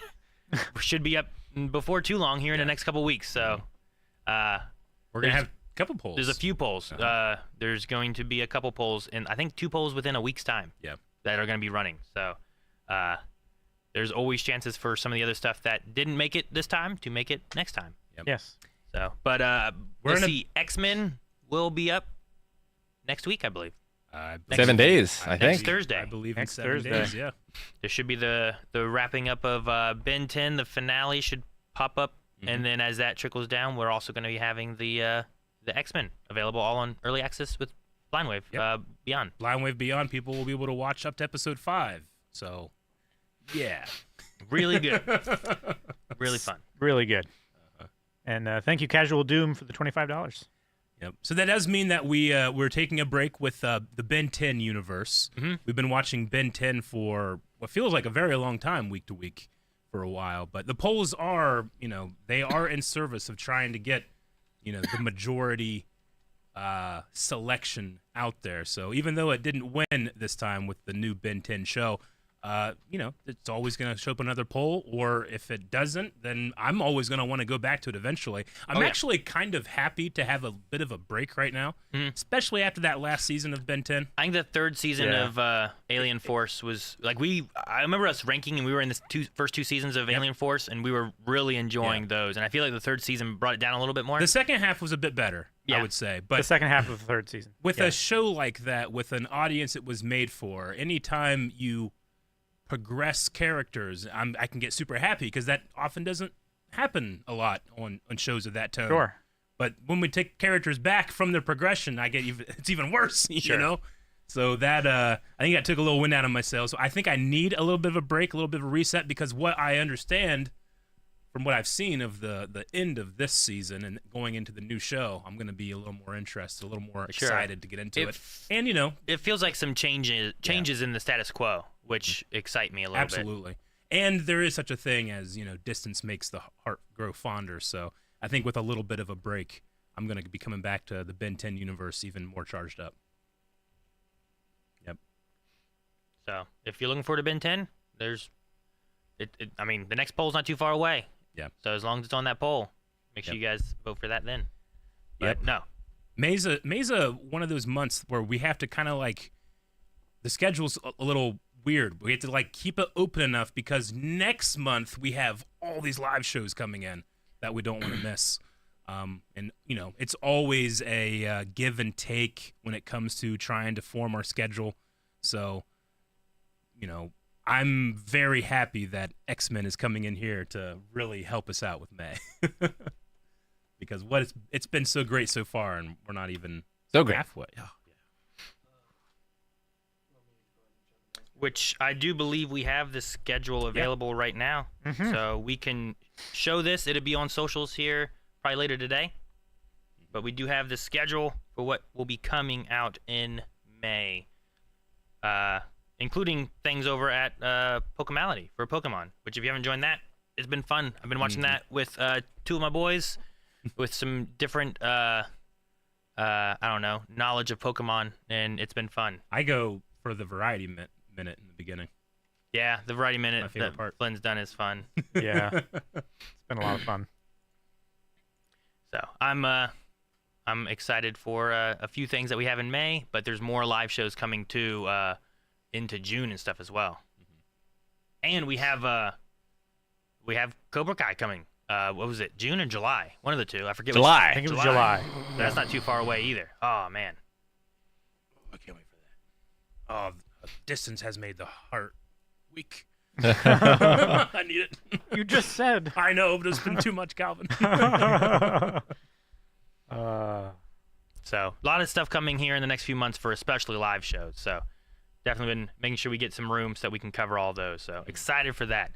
should be up before too long here in the next couple weeks. So We're going to There's- have a couple polls. there's a few polls. There's going to be a couple polls, and I think 2 polls within a week's time. Yeah. That are going to be running. So there's always chances for some of the other stuff that didn't make it this time to make it next time. Yes. So, but We're let's in a- see, X-Men will be up next week, I believe. 7 days, I Next think. Thursday. I believe Next in 7 Thursday. days, yeah. There should be the wrapping up of Ben 10. The finale should pop up, and then as that trickles down, we're also going to be having the X-Men available all on early access with Blindwave Beyond. Blindwave Beyond, people will be able to watch up to episode 5. So, yeah. Really good, really fun. Really good. And thank you, Casual Doom, for the $25. Yep. So that does mean that we're taking a break with the Ben 10 universe. Mm-hmm. We've been watching Ben 10 for what feels like a very long time, week to week, for a while. But the polls are, they are in service of trying to get, the majority selection out there. So even though it didn't win this time with the new Ben 10 show, it's always going to show up another poll, or if it doesn't, then I'm always going to want to go back to it eventually. I'm actually kind of happy to have a bit of a break right now, especially after that last season of Ben 10. I think the third season of Alien Force was like I remember us ranking, and we were in the first two seasons of Alien Force, and we were really enjoying those. And I feel like the third season brought it down a little bit more. The second half was a bit better, I would say. But the second half of the third season. With a show like that, with an audience it was made for, anytime you progress characters, I can get super happy, because that often doesn't happen a lot on shows of that tone. Sure. But when we take characters back from their progression, it's even worse, So that I think that took a little wind out of my sails. So I think I need a little bit of a break, a little bit of a reset, because what I understand from what I've seen of the end of this season and going into the new show, I'm going to be a little more interested, a little more excited to get into it. And it feels like some changes in the status quo, which excite me a little bit. Absolutely. And there is such a thing as, distance makes the heart grow fonder. So I think with a little bit of a break, I'm going to be coming back to the Ben 10 universe even more charged up. Yep. So if you're looking forward to Ben 10, the next poll's not too far away. Yeah. So as long as it's on that poll, make sure you guys vote for that then. But no. May's one of those months where we have to kind of the schedule's a little weird. We have to keep it open enough, because next month we have all these live shows coming in that we don't want to miss. And it's always a give and take when it comes to trying to form our schedule. So, I'm very happy that X-Men is coming in here to really help us out with May. Because it's been so great so far, and we're not even halfway. Oh, Which I do believe we have the schedule available right now. Mm-hmm. So we can show this. It'll be on socials here probably later today. But we do have the schedule for what will be coming out in May. Including things over at Pokemality for Pokemon, which if you haven't joined that, it's been fun. I've been watching that with two of my boys with some different, knowledge of Pokemon, and it's been fun. I go for the variety minute in the beginning. Yeah, the variety minute that part. Flynn's done is fun. Yeah. It's been a lot of fun. So I'm excited for a few things that we have in May, but there's more live shows coming too into June and stuff as well. And we have Cobra Kai coming. What was it, June or July? One of the two. I forget. July. I think it was July. That's not too far away either. Oh man. I can't wait for that. Oh, distance has made the heart weak. I need it. You just said. I know, but it's been too much, Calvin. So a lot of stuff coming here in the next few months for especially live shows. So definitely been making sure we get some room so that we can cover all those. So excited for that.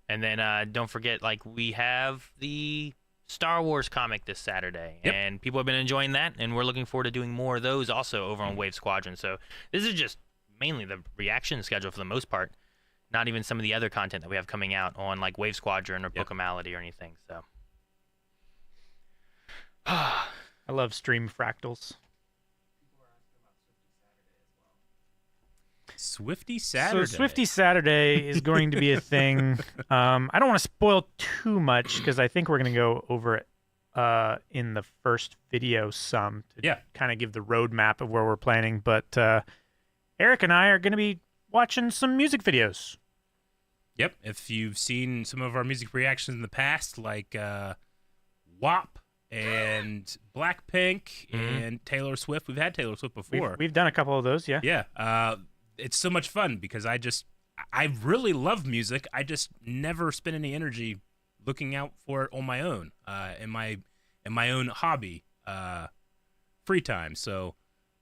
And then don't forget, we have the Star Wars comic this Saturday. Yep. And people have been enjoying that, and we're looking forward to doing more of those also over on Wave Squadron. So this is just mainly the reaction schedule for the most part, not even some of the other content that we have coming out on Wave Squadron or Pokemality or anything. So I love stream fractals. Swiftie Saturdays. So Swiftie Saturday is going to be a thing. I don't want to spoil too much, because I think we're going to go over it in the first video some to kind of give the roadmap of where we're planning. But Eric and I are going to be watching some music videos. Yep. If you've seen some of our music reactions in the past, like WAP and Blackpink and Taylor Swift. We've had Taylor Swift before. We've done a couple of those, yeah. Yeah. It's so much fun because I really love music. I just never spend any energy looking out for it on my own, in my own hobby, free time. So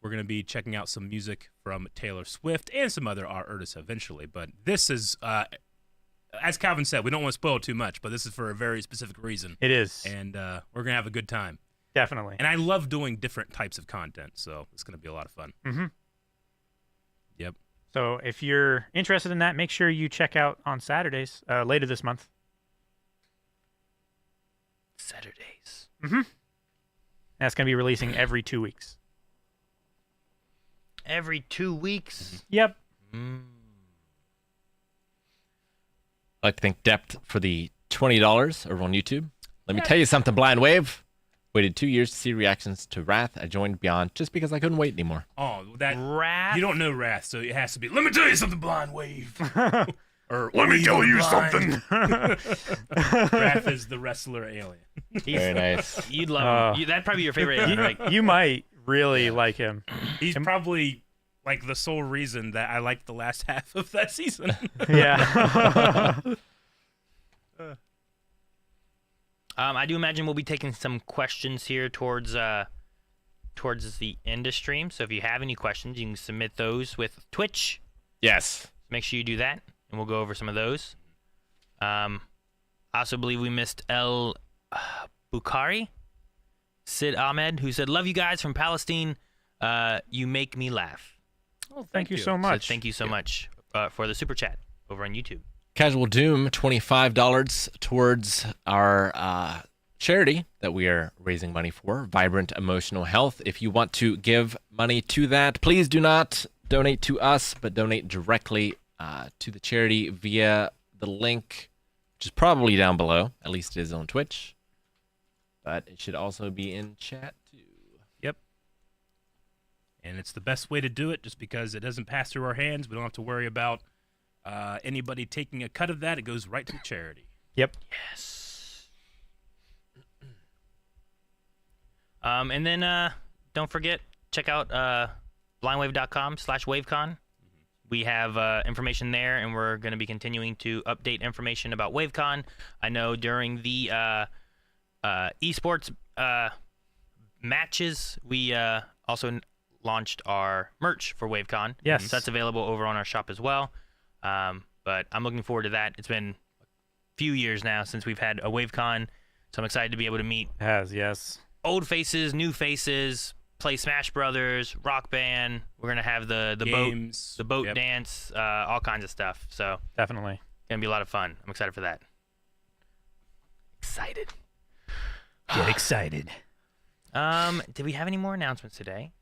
we're going to be checking out some music from Taylor Swift and some other artists eventually. But this is, as Calvin said, we don't want to spoil too much, but this is for a very specific reason. It is. And we're going to have a good time. Definitely. And I love doing different types of content, so it's going to be a lot of fun. Mm-hmm. Yep. So if you're interested in that, make sure you check out on Saturdays later this month. Saturdays. Mm-hmm. That's going to be releasing every 2 weeks. Every 2 weeks. Yep. Mm. I'd like to thank Depth for the $20 over on YouTube. Let me tell you something, Blind Wave. Waited 2 years to see reactions to Wrath. I joined Beyond just because I couldn't wait anymore. Oh, that Wrath? you don't know Wrath, so it has to be. Let me tell you something, Blind Wave. Or Let me tell you Blind. something. Wrath is the wrestler alien. Very nice. You'd love him. That'd probably be your favorite alien, right? You might really like him. He's probably like the sole reason that I liked the last half of that season. Yeah. I do imagine we'll be taking some questions here towards the end of stream. So if you have any questions, you can submit those with Twitch. Yes. Make sure you do that, and we'll go over some of those. I also believe we missed El Bukhari, Sid Ahmed, who said, "Love you guys from Palestine. You make me laugh." Oh, thank you so So much. thank you so much for the super chat over on YouTube. Casual Doom, $25 towards our charity that we are raising money for, Vibrant Emotional Health. If you want to give money to that, please do not donate to us, but donate directly to the charity via the link, which is probably down below. At least it is on Twitch. But it should also be in chat, too. Yep. And it's the best way to do it just because it doesn't pass through our hands. We don't have to worry about anybody taking a cut of that. It goes right to the charity. Yep. Yes. And then don't forget, check out blindwave.com/Wavecon. We have information there, and we're going to be continuing to update information about Wavecon. I know during the esports matches, we also launched our merch for Wavecon. Yes. So that's available over on our shop as well. But I'm looking forward to that. It's been a few years now since we've had a Wavecon, so I'm excited to be able to meet Yes. old faces, new faces, play Smash Brothers, Rock Band. We're gonna have the Games. boat Yep. dance, all kinds of stuff. So Definitely. gonna be a lot of fun. I'm excited for that. Excited. Get excited. Did we have any more announcements today?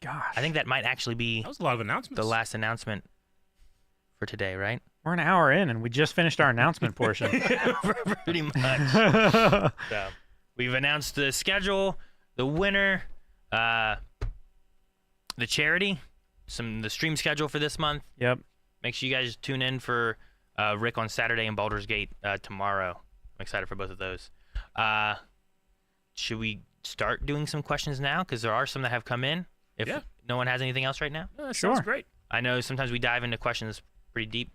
Gosh. I think that might actually be That was a lot of announcements. the last announcement for today, right? We're an hour in, and we just finished our announcement portion. Pretty much. So we've announced the schedule, the winner, the charity, the stream schedule for this month. Yep. Make sure you guys tune in for Rick on Saturday and Baldur's Gate tomorrow. I'm excited for both of those. Should we start doing some questions now? Because there are some that have come in. If no one has anything else right now. That Sure. sounds great. I know sometimes we dive into questions pretty deep.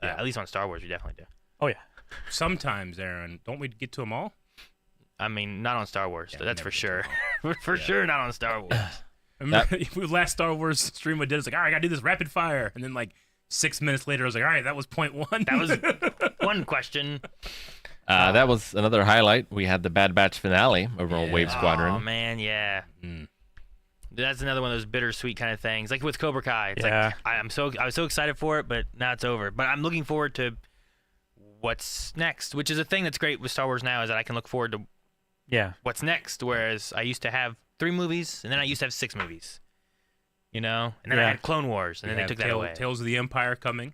Yeah. At least on Star Wars, we definitely do. Oh, yeah. Sometimes, Aaron, don't we get to them all? I mean, not on Star Wars. Yeah, we That's never for get sure. to For sure, not on Star Wars. Remember, last Star Wars stream we did, it's like, all right, I got to do this rapid fire. And then, like, 6 minutes later, I was like, all right, that was point one. That was one question. That was another highlight. We had the Bad Batch finale over on Wave Squadron. Oh, man, yeah. That's another one of those bittersweet kind of things. Like with Cobra Kai. It's Yeah. like I was so excited for it, but now it's over. But I'm looking forward to what's next, which is a thing that's great with Star Wars now, is that I can look forward to Yeah. what's next, whereas I used to have 3 movies, and then I used to have 6 movies. You know? And then I Yeah. had Clone Wars, and then they took that away. Tales of the Empire coming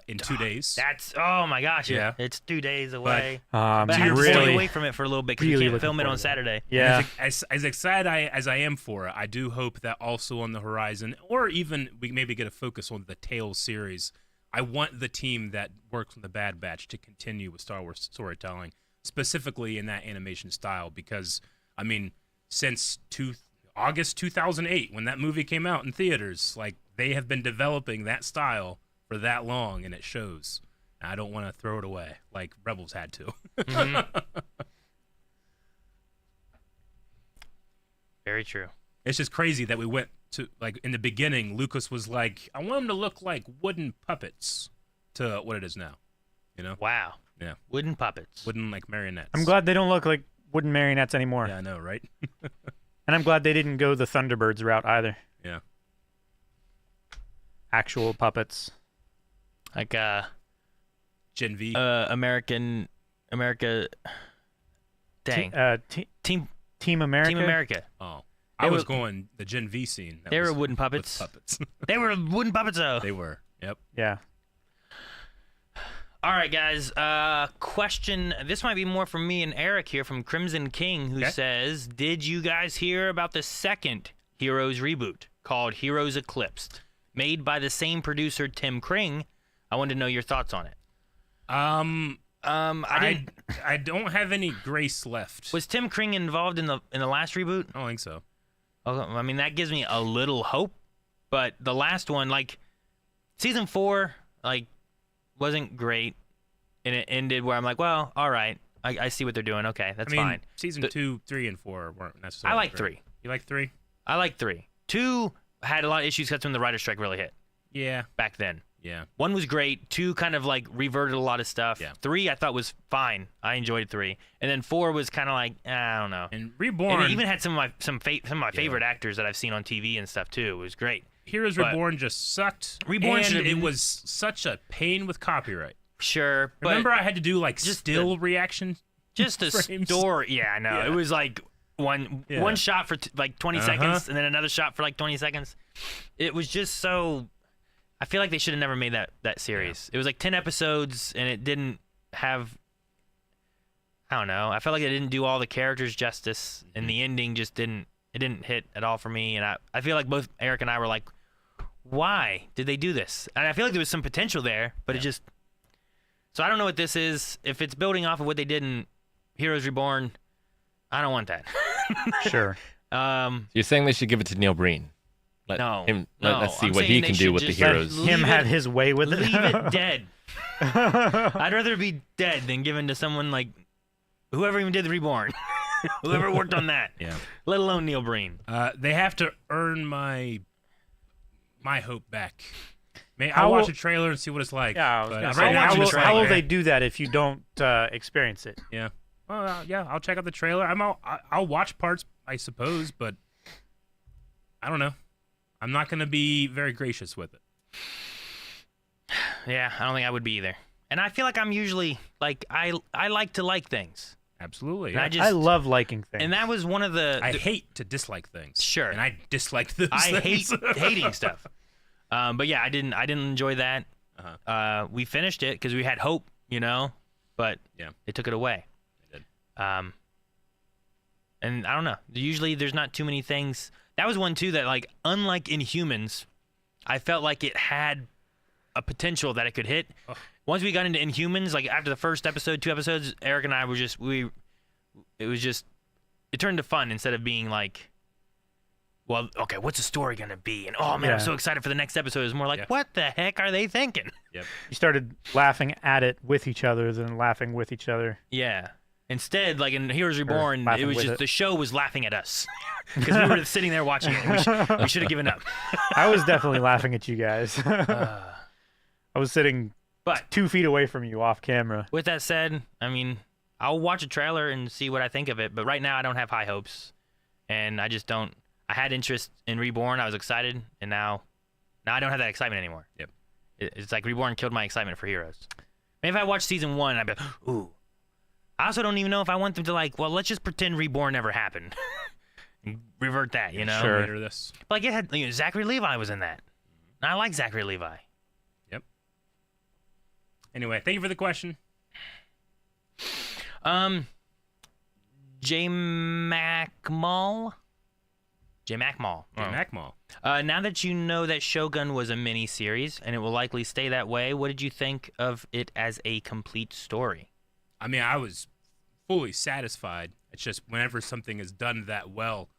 in 2 days. That's, oh my gosh, Yeah. it's 2 days away. But I You're had to stay really, away from it for a little bit because really you can't looking film it forward on to that. Saturday. yeah. As excited as I am for it, I do hope that also on the horizon, or even we maybe get a focus on the Tales series. I want the team that works on the Bad Batch to continue with Star Wars storytelling, specifically in that animation style, because, I mean, since August 2008, when that movie came out in theaters, like, they have been developing that style for that long, and it shows. I don't want to throw it away like Rebels had to. Very true. It's just crazy that we went to, like, in the beginning, Lucas was like, I want them to look like wooden puppets, to what it is now. You know? Wow. Yeah. Wooden puppets. Wooden, like, marionettes. I'm glad they don't look like wooden marionettes anymore. Yeah, I know, right? And I'm glad they didn't go the Thunderbirds route either. Yeah. Actual puppets. Like Gen V. America. Dang. Team America. Team America. Oh. They I was were- going the Gen V scene. That They were was wooden with puppets. puppets. They were wooden puppets, though. They were. Yep. Yeah. All right, guys. Question. This might be more from me and Eric here from Crimson King, who Okay. says, "Did you guys hear about the second Heroes reboot called Heroes Eclipsed, made by the same producer Tim Kring? I wanted to know your thoughts on it." I didn't. I don't have any grace left. Was Tim Kring involved in the last reboot? I don't think so. Oh, I mean, that gives me a little hope, but the last one, like season 4, like wasn't great, and it ended where I'm like, well, all right, I see what they're doing. Okay, that's I mean, fine. season 2, 3, and 4 weren't necessarily. I like great. 3. You like 3? I like 3. 2 had a lot of issues because when the writer's strike really hit Yeah. back then. Yeah. 1 was great. 2 kind of like reverted a lot of stuff. Yeah. 3 I thought was fine. I enjoyed 3, and then 4 was kind of like I don't know. And Reborn. And it even had some of my favorite actors that I've seen on TV and stuff too. It was great. Heroes but- Reborn just sucked. Reborn and should've it been- was such a pain with copyright. Sure, but Remember, I had to do like just still reaction. just a frames. story. Yeah, I know. Yeah. It was like one shot for like 20 seconds, and then another shot for like 20 seconds. It was just so. I feel like they should have never made that series. It was like 10 episodes, and it didn't have. I don't know. I felt like it didn't do all the characters justice, and the ending just didn't. It didn't hit at all for me, and I feel like both Eric and I were like, why did they do this? And I feel like there was some potential there, but it just. So I don't know what this is. If it's building off of what they did in Heroes Reborn, I don't want that. Sure. You're saying they should give it to Neil Breen? Let No, him. no, Let's see I'm what saying he they can do should with the just heroes. leave Him it- have his way with it. Leave it dead. I'd rather be dead than given to someone like whoever even did the Reborn, whoever worked on that. Yeah. Let alone Neil Breen. They have to earn my hope back. How I'll watch will- a trailer and see what it's like. Yeah, I was but gonna right say, now, how I'm will, just how will like, they do that if you don't experience it? Yeah. Well, yeah. I'll check out the trailer. I'll watch parts, I suppose, but I don't know. I'm not going to be very gracious with it. Yeah, I don't think I would be either. And I feel like I'm usually like I like to like things. Absolutely. And Yeah. I just I love liking things. and that was one of the I hate to dislike things. Sure. And I disliked those I hate things. hating stuff. But yeah, I didn't enjoy that. We finished it because we had hope, but Yeah. they took it away. They did. And I don't know. Usually there's not too many things. That was one too that like unlike Inhumans, I felt like it had a potential that it could hit. Ugh. Once we got into Inhumans, like after the first episode, 2 episodes, Eric and I were it turned to fun instead of being like, well, okay, what's the story gonna be? And oh man, Yeah. I'm so excited for the next episode. It's more like, Yeah. what the heck are they thinking? Yep. you started laughing at it with each other than laughing with each other. Yeah. Instead, like in Heroes Reborn, laughing it was with just it. the show was laughing at us because we were sitting there watching it. And we should have given up. I was definitely laughing at you guys. I was sitting But 2 feet away from you off camera. with that said, I mean, I'll watch a trailer and see what I think of it. But right now, I don't have high hopes, and I just don't. I had interest in Reborn. I was excited, and now I don't have that excitement anymore. Yep. It's like Reborn killed my excitement for Heroes. Maybe if I watched season 1, I'd be like, ooh. I also don't even know if I want them to like. Well, let's just pretend Reborn never happened. Revert that, you know. Sure. Later this. But like it had Zachary Levi was in that. And I like Zachary Levi. Yep. Anyway, thank you for the question. J Macmall. Macmall. Now that you know that Shogun was a mini series and it will likely stay that way, what did you think of it as a complete story? I mean, I was fully satisfied. It's just whenever something is done that well,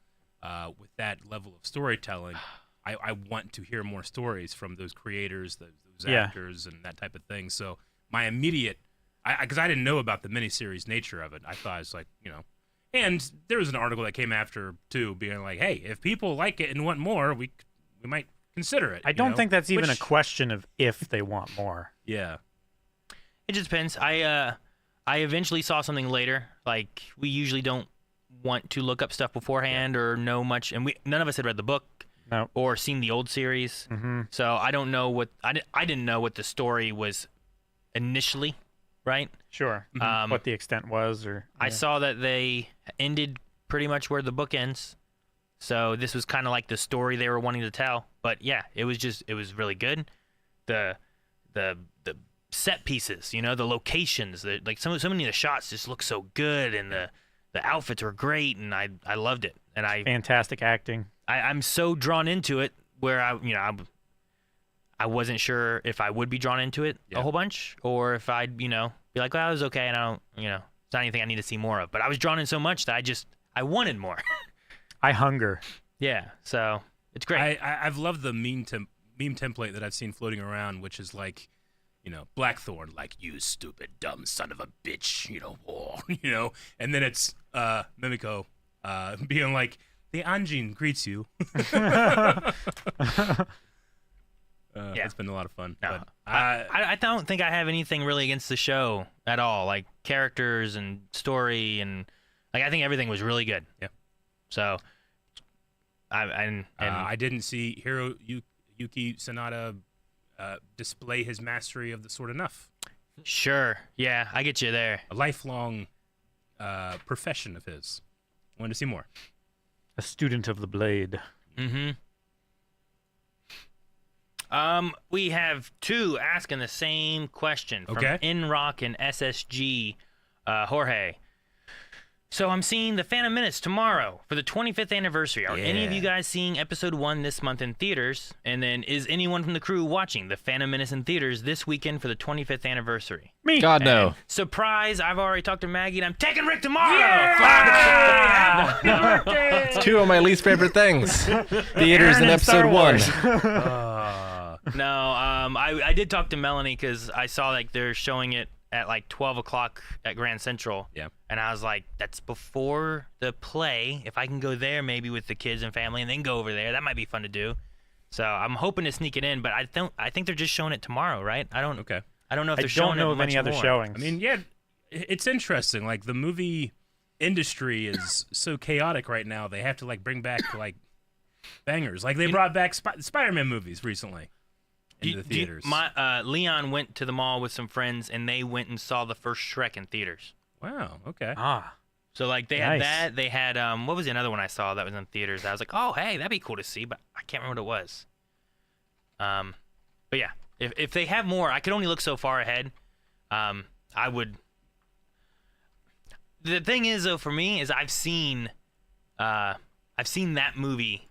with that level of storytelling, I want to hear more stories from those creators, those Yeah. actors, and that type of thing. So my immediate, because I didn't know about the miniseries nature of it, I thought it's like, and there was an article that came after too, being like, hey, if people like it and want more, we might consider it. I don't think that's even Which- a question of if they want more. Yeah. It just depends. I I eventually saw something later. Like, we usually don't want to look up stuff beforehand or know much, and none of us had read the book or seen the old series. So I don't know what I didn't know what the story was initially, right? Sure. What the extent was, or I saw that they ended pretty much where the book ends. So this was kind of like the story they were wanting to tell. But yeah, it was really good. The set pieces, you know, the locations, like so many of the shots just look so good, and the outfits were great, and I loved it. And fantastic acting. I'm so drawn into it where I wasn't sure if I would be drawn into it a whole bunch, or if I'd, be like, well, it was okay, and I don't, it's not anything I need to see more of. But I was drawn in so much that I wanted more. I hunger. Yeah, so it's great. I've loved the meme template that I've seen floating around, which is like, Blackthorn, like, you stupid, dumb son of a bitch, war, and then it's Mimiko being like, the Anjin greets you. It's been a lot of fun. No, but I don't think I have anything really against the show at all, like characters and story, and like I think everything was really good. Yeah. So, I didn't see Yuki Sanada display his mastery of the sword enough. Sure. Yeah, I get you there. A lifelong profession of his. Wanted to see more. A student of the blade. We have two asking the same question from Nrock and SSG Jorge. So I'm seeing The Phantom Menace tomorrow for the 25th anniversary. Are any of you guys seeing episode 1 this month in theaters? And then is anyone from the crew watching The Phantom Menace in theaters this weekend for the 25th anniversary? Me. God, no. And surprise, I've already talked to Maggie, and I'm taking Rick tomorrow! It's two of my least favorite things. Theaters in episode 1. No, I did talk to Melanie because I saw like they're showing it at like 12 o'clock at Grand Central. Yeah. And I was like, that's before the play. If I can go there maybe with the kids and family and then go over there, that might be fun to do. So I'm hoping to sneak it in, but I think they're just showing it tomorrow, right? I don't know if they're showing it much more. I don't know of any other showings. I mean, yeah, it's interesting. Like, the movie industry is so chaotic right now. They have to like bring back like bangers. Like they brought back Spider-Man movies recently into the theaters. Leon went to the mall with some friends, and they went and saw the first Shrek in theaters. Wow. Okay. So like they had that. They had what was the other one I saw that was in theaters? I was like, oh hey, that'd be cool to see, but I can't remember what it was. But yeah, if they have more, I could only look so far ahead. I would. The thing is though, for me, is I've seen that movie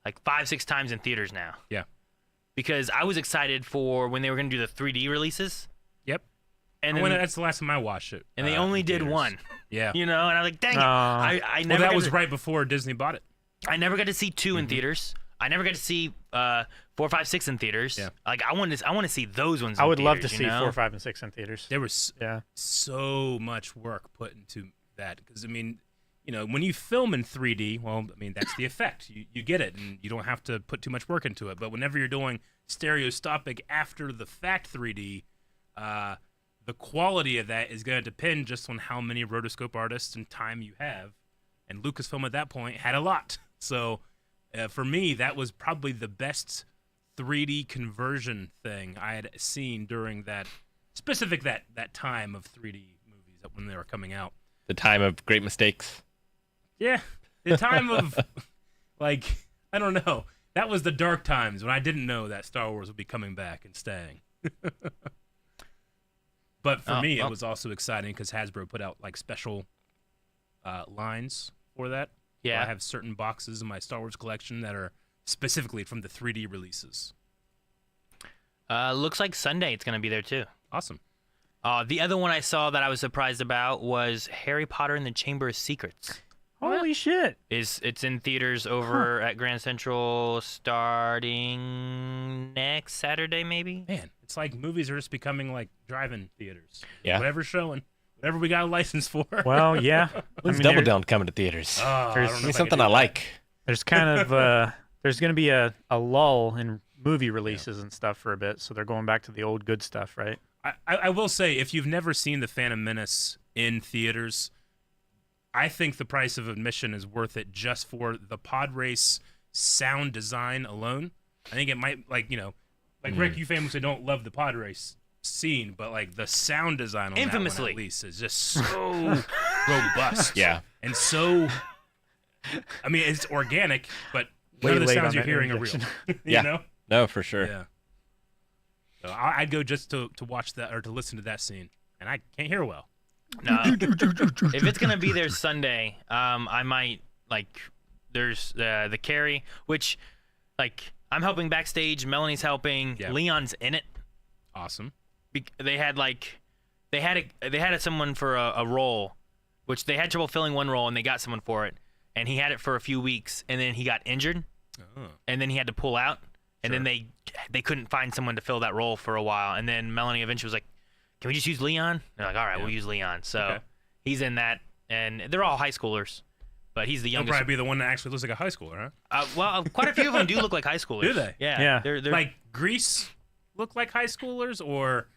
like 5-6 times in theaters now. Yeah. Because I was excited for when they were going to do the 3D releases. Yep. And that's the last time I watched it. And they only did one. Yeah. And I was like, dang it. I never. Well, that was right before Disney bought it. I never got to see 2 in theaters. I never got to see 4, 5, 6 in theaters. Yeah. Like I want to see those ones. I would in love to theaters, see 4, 5, and 6 in theaters. There was so much work put into that because I mean, when you film in 3D, well, I mean that's the effect. You get it, and you don't have to put too much work into it. But whenever you're doing stereoscopic after the fact 3D, the quality of that is going to depend just on how many rotoscope artists and time you have. And Lucasfilm at that point had a lot. So for me, that was probably the best 3D conversion thing I had seen during that time of 3D movies when they were coming out. The time of great mistakes. Yeah, the time of, like, I don't know. That was the dark times when I didn't know that Star Wars would be coming back and staying. But for me, it was also exciting because Hasbro put out, like, special lines for that. Yeah. I have certain boxes in my Star Wars collection that are specifically from the 3D releases. Looks like Sunday it's going to be there, too. Awesome. The other one I saw that I was surprised about was Harry Potter and the Chamber of Secrets. Holy shit! It's in theaters over at Grand Central starting next Saturday, maybe. Man, it's like movies are just becoming like drive-in theaters. Yeah. Whatever's showing, whatever we got a license for. Well, yeah. When's Double Down coming to theaters? There's something I like. There's kind of there's going to be a lull in movie releases and stuff for a bit, so they're going back to the old good stuff, right? I will say, if you've never seen The Phantom Menace in theaters, I think the price of admission is worth it just for the pod race sound design alone. I think it might, like Rick, you famously don't love the pod race scene, but like the sound design on Infamously. that one, at least, is just so robust. Yeah. And so, I mean, it's organic, but Way none of the late sounds on you're that hearing are real. interjection. Yeah. You know? No, for sure. Yeah. So I'd go just to watch that or to listen to that scene, and I can't hear well. No. If it's gonna be there Sunday, I might there's the Carrie, which I'm helping backstage. Melanie's helping. Yeah. Leon's in it. Awesome. They had someone for a role, which they had trouble filling one role, and they got someone for it, and he had it for a few weeks, and then he got injured, and then he had to pull out, and then they couldn't find someone to fill that role for a while, and then Melanie eventually was like, "Can we just use Leon?" They're like, "All right, we'll use Leon." So he's in that, and they're all high schoolers, but he's the He'll youngest. probably be the one that actually looks like a high schooler, huh? Well, quite a few of them do look like high schoolers. Do they? Yeah. Yeah. They're Like Grease look like high schoolers, or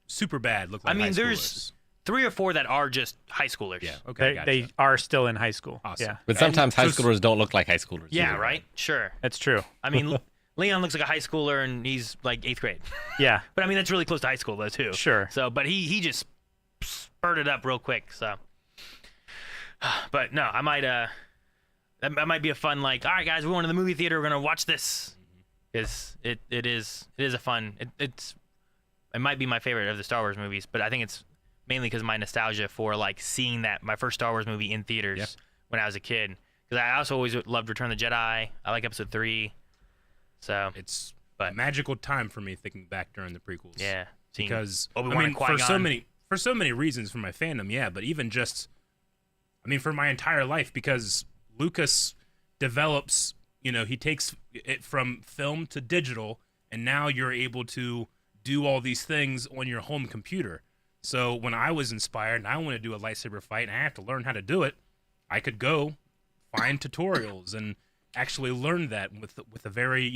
Super Bad look like I mean, high there's schoolers? 3 or 4 that are just high schoolers. Yeah. Okay. They Gotcha. are still in high school. Awesome. Yeah, But sometimes high so- schoolers don't look like high schoolers. Yeah, either. right? Sure. that's true. I mean, Leon looks like a high schooler, and he's like 8th grade. Yeah, But I mean, that's really close to high school, though, too. sure. So, but he just spurted up real quick. So, but no, I might that might be a fun all right, guys, we're going to the movie theater. We're gonna watch this because it is a fun. It might be my favorite of the Star Wars movies, but I think it's mainly because of my nostalgia for seeing my first Star Wars movie in theaters when I was a kid. Because I also always loved Return of the Jedi. I like Episode 3. So It's a magical time for me thinking back during the prequels. yeah, seeing Because Obi-Wan and for Qui-Gon. so many reasons for my fandom, yeah, but even just, for my entire life, because Lucas develops, he takes it from film to digital, and now you're able to do all these things on your home computer. So when I was inspired and I want to do a lightsaber fight and I have to learn how to do it, I could go find tutorials and actually learn that with a very,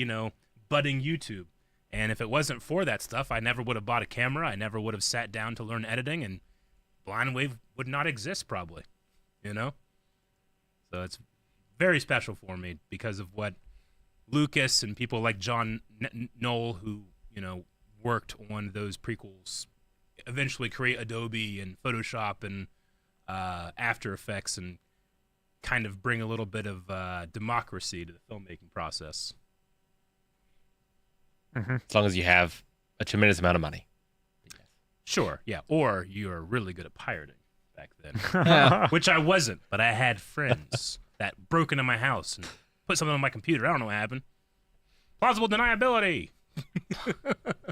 budding YouTube. And if it wasn't for that stuff, I never would have bought a camera. I never would have sat down to learn editing, and Blind Wave would not exist probably, So it's very special for me because of what Lucas and people like John Knoll, who, worked on those prequels, eventually create Adobe and Photoshop and After Effects and kind of bring a little bit of democracy to the filmmaking process. As long as you have a tremendous amount of money. Sure, yeah. Or you're really good at pirating back then, which I wasn't, but I had friends that broke into my house and put something on my computer. I don't know what happened. Plausible deniability.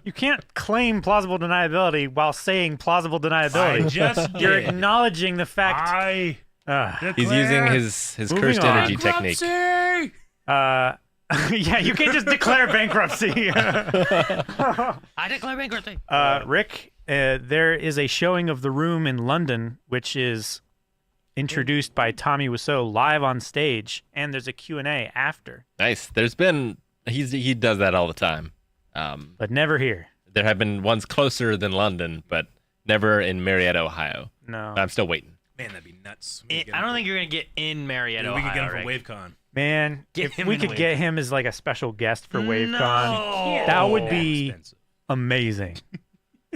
You can't claim plausible deniability while saying plausible deniability. I just You're did. acknowledging the fact. I He's using his Moving cursed on. energy technique. Bankruptcy! Yeah, you can't just declare bankruptcy. I declare bankruptcy. Rick, there is a showing of The Room in London, which is introduced by Tommy Wiseau live on stage, and there's a Q&A after, Nice. He does that all the time. but never here. There have been ones closer than London, but never in Marietta, Ohio. No. I'm still waiting. Man, that'd be nuts. I don't think you're gonna get in Marietta. we could get him Ohio, for Rick. WaveCon. Man, Get if him we in could Wave. get him as like a special guest for WaveCon, No. that would be Expensive. amazing.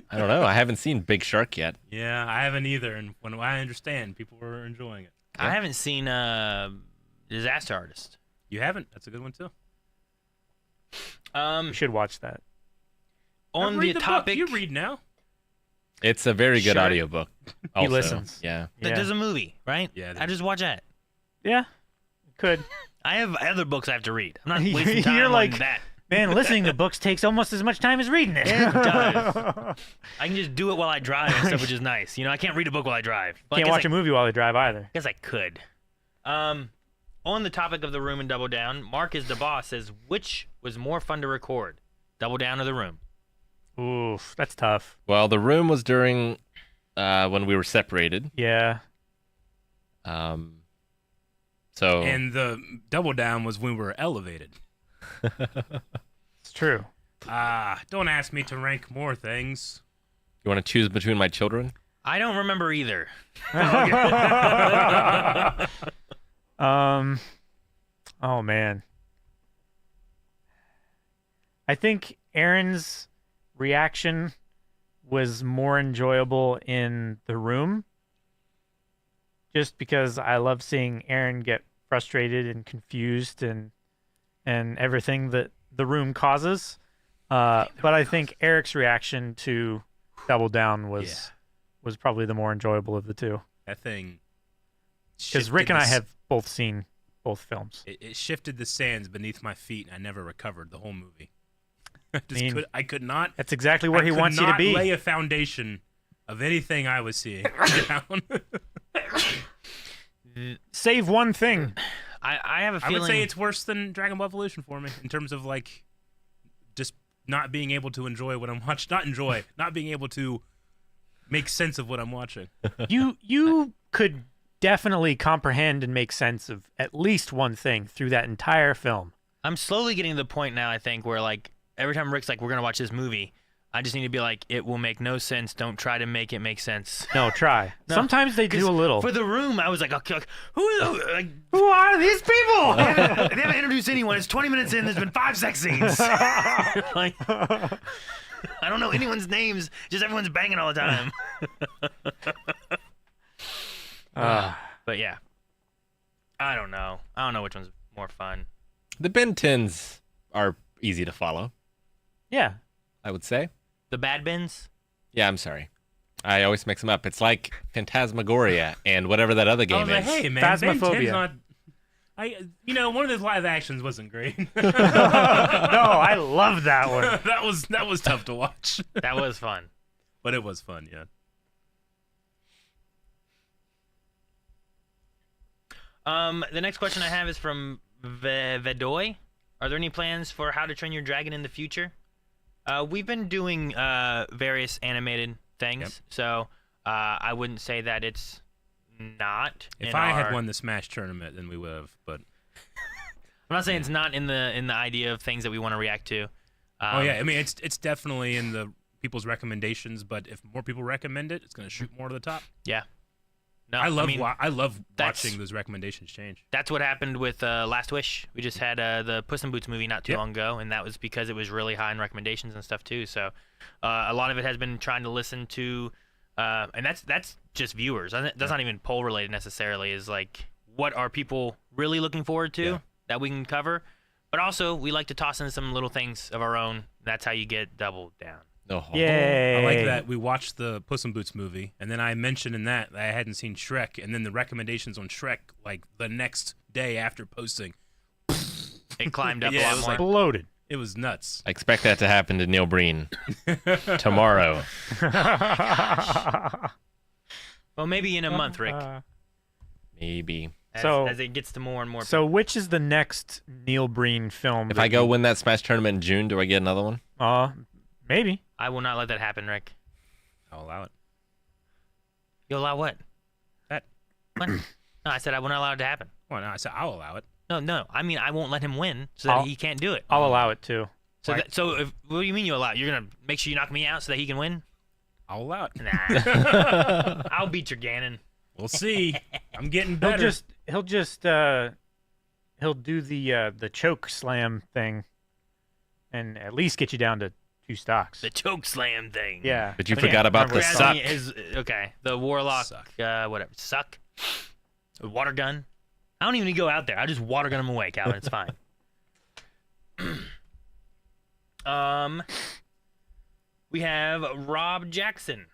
I don't know. I haven't seen Big Shark yet. Yeah, I haven't either, and when I understand, people were enjoying it. I haven't seen Disaster Artist. You haven't? That's a good one too. We should watch that. On Read the book. topic, You read now. It's a very good Sure. audiobook. He Also. listens. Yeah. Yeah. there's a movie, right? Yeah, I just watch that. Yeah, could. I have other books I have to read. I'm not wasting time You're on like, that. man, listening to books takes almost as much time as reading it. It does. I can just do it while I drive and stuff, which is nice. I can't read a book while I drive. Well, I Can't guess watch a movie while they drive either. guess I could. On the topic of The Room and Double Down, Mark is the boss says, which was more fun to record, Double Down or The Room? Oof, that's tough. Well, The Room was during when we were separated. Yeah. So And the Double Down was when we were elevated. It's true. Don't ask me to rank more things. You want to choose between my children? I don't remember either. Oh man. I think Aaron's reaction was more enjoyable in the room, just because I love seeing Aaron get frustrated and confused and everything that the room causes. But I think Eric's reaction to Double Down was probably the more enjoyable of the two. That thing. Because Rick and I have both seen both films. It shifted the sands beneath my feet, and I never recovered the whole movie. I could not. That's exactly where he wants you to be. Lay a foundation of anything I was seeing down. Save one thing. I have a feeling. I would say it's worse than Dragon Ball Evolution for me in terms of like just not being able to enjoy what I'm watching. Not being able to make sense of what I'm watching. You could definitely comprehend and make sense of at least one thing through that entire film. I'm slowly getting to the point now, I think, where like every time Rick's like, we're going to watch this movie, I just need to be like, it will make no sense. Don't try to make it make sense. No, try. No, sometimes they do a little. For The Room, I was like, okay, who are these people? They haven't introduced anyone. It's 20 minutes in. There's been 5 sex scenes. Like, I don't know anyone's names. Just everyone's banging all the time. But yeah, I don't know. I don't know which one's more fun. The Ben 10s are easy to follow, Yeah. I would say. The Bad Bins? Yeah, I'm sorry. I always mix them up. It's like Phantasmagoria and whatever that other game I was like, is. hey, man, Ben 10's Phasmophobia. not... one of those live actions wasn't great. No, I love that one. that was tough to watch. That was fun. But it was fun, yeah. The next question I have is from Vedoy. Are there any plans for How to Train Your Dragon in the future? We've been doing various animated things, Yep. so I wouldn't say that it's not. If I had won the Smash tournament, then we would have. But I'm not saying it's not in the idea of things that we want to react to. I mean, it's definitely in the people's recommendations. But if more people recommend it, it's going to shoot more to the top. Yeah. No, I love that's- watching those recommendations change. That's what happened with Last Wish. We just had the Puss in Boots movie not too long ago, and that was because it was really high in recommendations and stuff too. So a lot of it has been trying to listen to, and that's just viewers. That's not even poll related necessarily. Is like, what are people really looking forward to that we can cover? But also, we like to toss in some little things of our own. That's how you get Double Down. Oh. Yay. I like that we watched the Puss in Boots movie, and then I mentioned in that I hadn't seen Shrek, and then the recommendations on Shrek, like the next day after posting, It climbed up Yeah, a it lot was more. Exploded. it was nuts. I expect that to happen to Neil Breen tomorrow. Well, maybe in a month, Rick, Maybe. as it gets to more and more. So which is the next Neil Breen film? If I go win that Smash tournament in June, do I get another one? Maybe. I will not let that happen, Rick. I'll allow it. You'll allow what? That. What? No, I said I will not allow it to happen. Well, no, I said I'll allow it. No. I mean, I won't let him win so that he can't do it. I'll allow it too. So, what do you mean you allow it? You're gonna make sure you knock me out so that he can win? I'll allow it. Nah. I'll beat your Ganon. We'll see. I'm getting better. He'll do the choke slam thing, and at least get you down to 2 stocks. The choke slam thing. Yeah. But you I can't forgot about the remember suck. Okay, the warlock. Suck. Whatever. Suck. Water gun. I don't even need to go out there. I just water gun him away, Calvin. It's fine. We have Rob Jackson.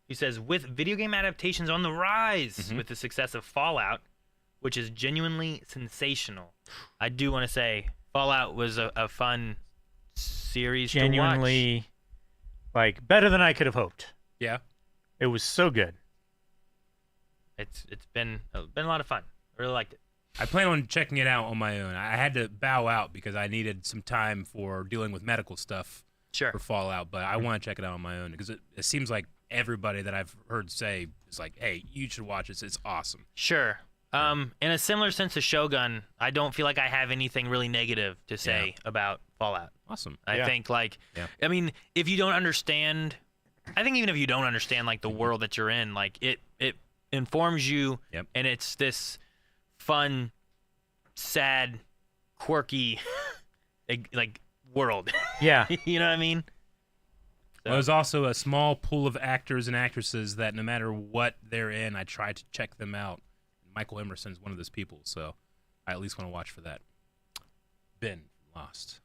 He says, with video game adaptations on the rise with the success of Fallout, which is genuinely sensational. I do want to say Fallout was a fun series genuinely, like, better than I could have hoped. Yeah. It was so good. It's been a lot of fun. I really liked it. I plan on checking it out on my own. I had to bow out because I needed some time for dealing with medical stuff Sure. for Fallout, but I want to check it out on my own because it seems like everybody that I've heard say is like, hey, you should watch this. It's awesome. Sure. In a similar sense to Shogun, I don't feel like I have anything really negative to say about Fallout. Awesome. I think, like, I mean, if you don't understand I think even if you don't understand like the world that you're in, like it informs you, and it's this fun, sad, quirky, like world. Yeah. You know what I mean? So. There's also a small pool of actors and actresses that no matter what they're in, I try to check them out. Michael Emerson's one of those people, so I at least want to watch for that. Ben, Lost.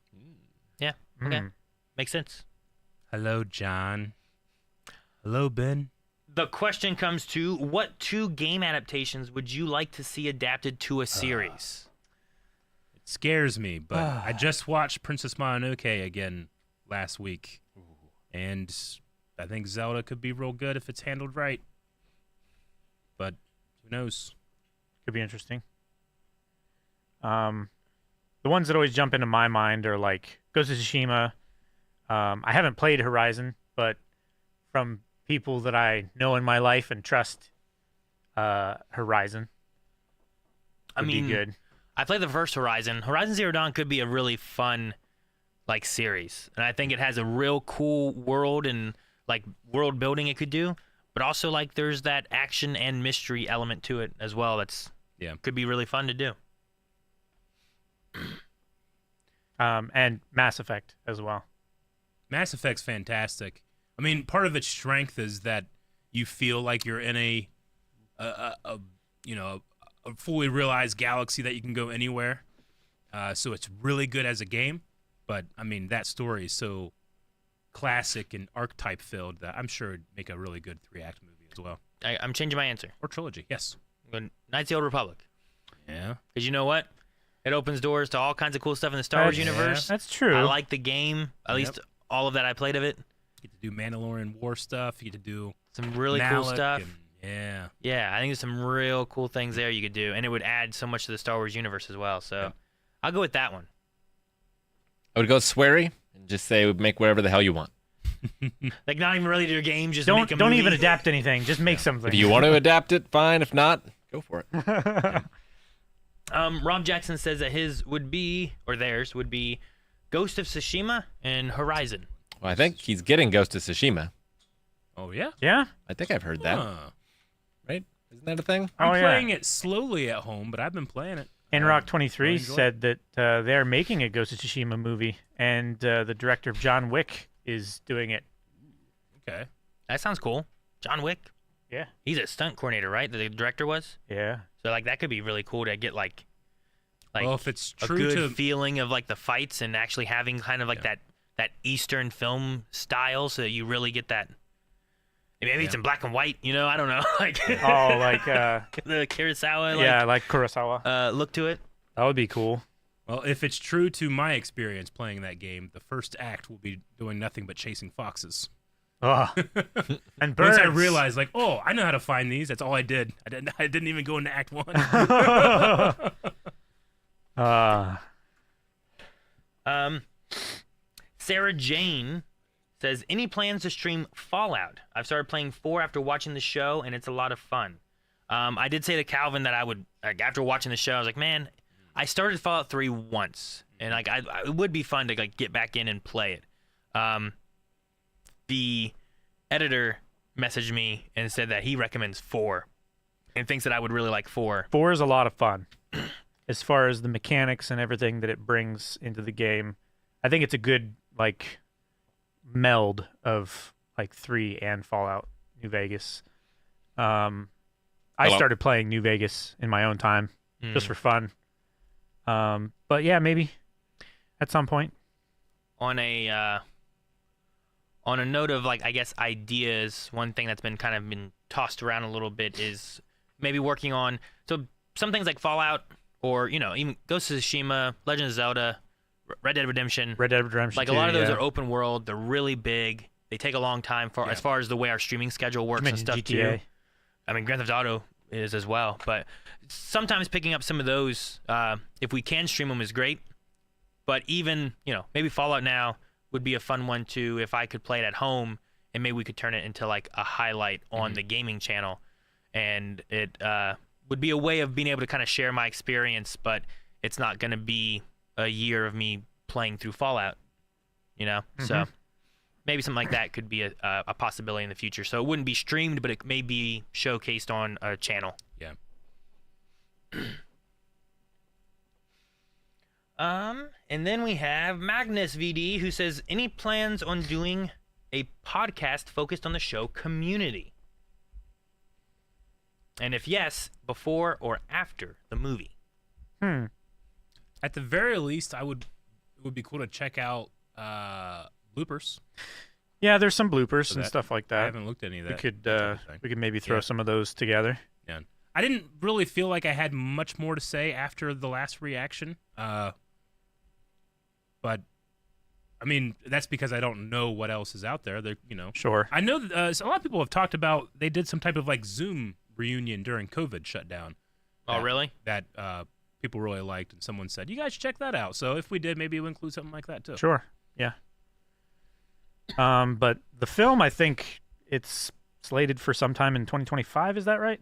Yeah. Okay. Makes sense. Hello, John. Hello, Ben. The question comes to, what 2 game adaptations would you like to see adapted to a series? It scares me, but I just watched Princess Mononoke again last week, and I think Zelda could be real good if it's handled right. But who knows? Could be interesting. The ones that always jump into my mind are like Ghost of Tsushima. I haven't played Horizon, but from people that I know in my life and trust, Horizon would be good. I played the first Horizon. Horizon Zero Dawn could be a really fun, like, series, and I think it has a real cool world and like world building it could do. But also, like, there's that action and mystery element to it as well. That's could be really fun to do. And Mass Effect as well. Mass Effect's fantastic. I mean, part of its strength is that you feel like you're in a fully realized galaxy that you can go anywhere. So it's really good as a game. But I mean, that story is so classic and archetype filled that I'm sure it'd make a really good 3-act movie as well. I'm changing my answer. Or trilogy, yes. Knights of the Old Republic. Yeah. Because you know what? It opens doors to all kinds of cool stuff in the Star Wars universe. That's true. I like the game. At least all of that I played of it. You get to do Mandalorian war stuff. You get to do some really cool Malik stuff. Yeah, I think there's some real cool things there you could do, and it would add so much to the Star Wars universe as well. So I'll go with that one. I would go sweary and just say make whatever the hell you want. Like, not even really to your game, just don't make a movie. even adapt anything. Just make something. If you want to adapt it, fine. If not, go for it. Rob Jackson says that his would be, or theirs would be, Ghost of Tsushima and Horizon. Well, I think he's getting Ghost of Tsushima. Oh, yeah? Yeah? I think I've heard that. Right? Isn't that a thing? I'm playing it slowly at home, but I've been playing it. Rock23 said that they're making a Ghost of Tsushima movie, and the director of John Wick is doing it. Okay. That sounds cool. John Wick? Yeah. He's a stunt coordinator, right? The director was? Yeah. So, like, that could be really cool to get, like well, if it's a true good feeling of, like, the fights and actually having kind of, like, that Eastern film style so that you really get that. Maybe it's in black and white, you know? I don't know. Like the Kurosawa. Like Kurosawa. Look to it. That would be cool. Well, if it's true to my experience playing that game, the first act will be doing nothing but chasing foxes. Oh. And birds. Once I realized, like, oh, I know how to find these. That's all I did. I didn't even go into Act 1. Sarah Jane says, any plans to stream Fallout? I've started playing 4 after watching the show, and it's a lot of fun. I did say to Calvin that I would, like, after watching the show, I was like, man, I started Fallout 3 once, and like it would be fun to like get back in and play it. The editor messaged me and said that he recommends 4 and thinks that I would really like 4. 4 is a lot of fun. As far as the mechanics and everything that it brings into the game, I think it's a good like meld of like 3 and Fallout New Vegas. I started playing New Vegas in my own time just for fun. But yeah, maybe at some point. On a note of, like, I guess ideas, one thing that's been kind of been tossed around a little bit is maybe working on some things like Fallout, or, you know, even Ghost of Tsushima, Legend of Zelda, Red Dead Redemption. Like 2, a lot of those are open world. They're really big. They take a long time as far as the way our streaming schedule works and stuff GTA. too. I mean, Grand Theft Auto is as well, but sometimes picking up some of those, if we can stream them, is great. But even, you know, maybe Fallout now would be a fun one too if I could play it at home, and maybe we could turn it into like a highlight on the gaming channel, and it would be a way of being able to kind of share my experience, but it's not going to be a year of me playing through Fallout, you know? So maybe something like that could be a possibility in the future. So it wouldn't be streamed, but it may be showcased on a channel. Yeah. And then we have Magnus VD, who says, any plans on doing a podcast focused on the show Community? And if yes, before or after the movie? At the very least, it would be cool to check out bloopers. Yeah, there's some bloopers So and that- stuff like I that. haven't looked at any of that. We could that type of thing. we could maybe throw Yeah. some of those together. Yeah. I didn't really feel like I had much more to say after the last reaction. But I mean, that's because I don't know what else is out there. Sure. I know that, a lot of people have talked about they did some type of like Zoom reunion during COVID shutdown. Oh, really? That people really liked, and someone said, "You guys should check that out." So if we did, maybe we'll include something like that too. Sure. Yeah. But the film, I think it's slated for sometime in 2025. Is that right?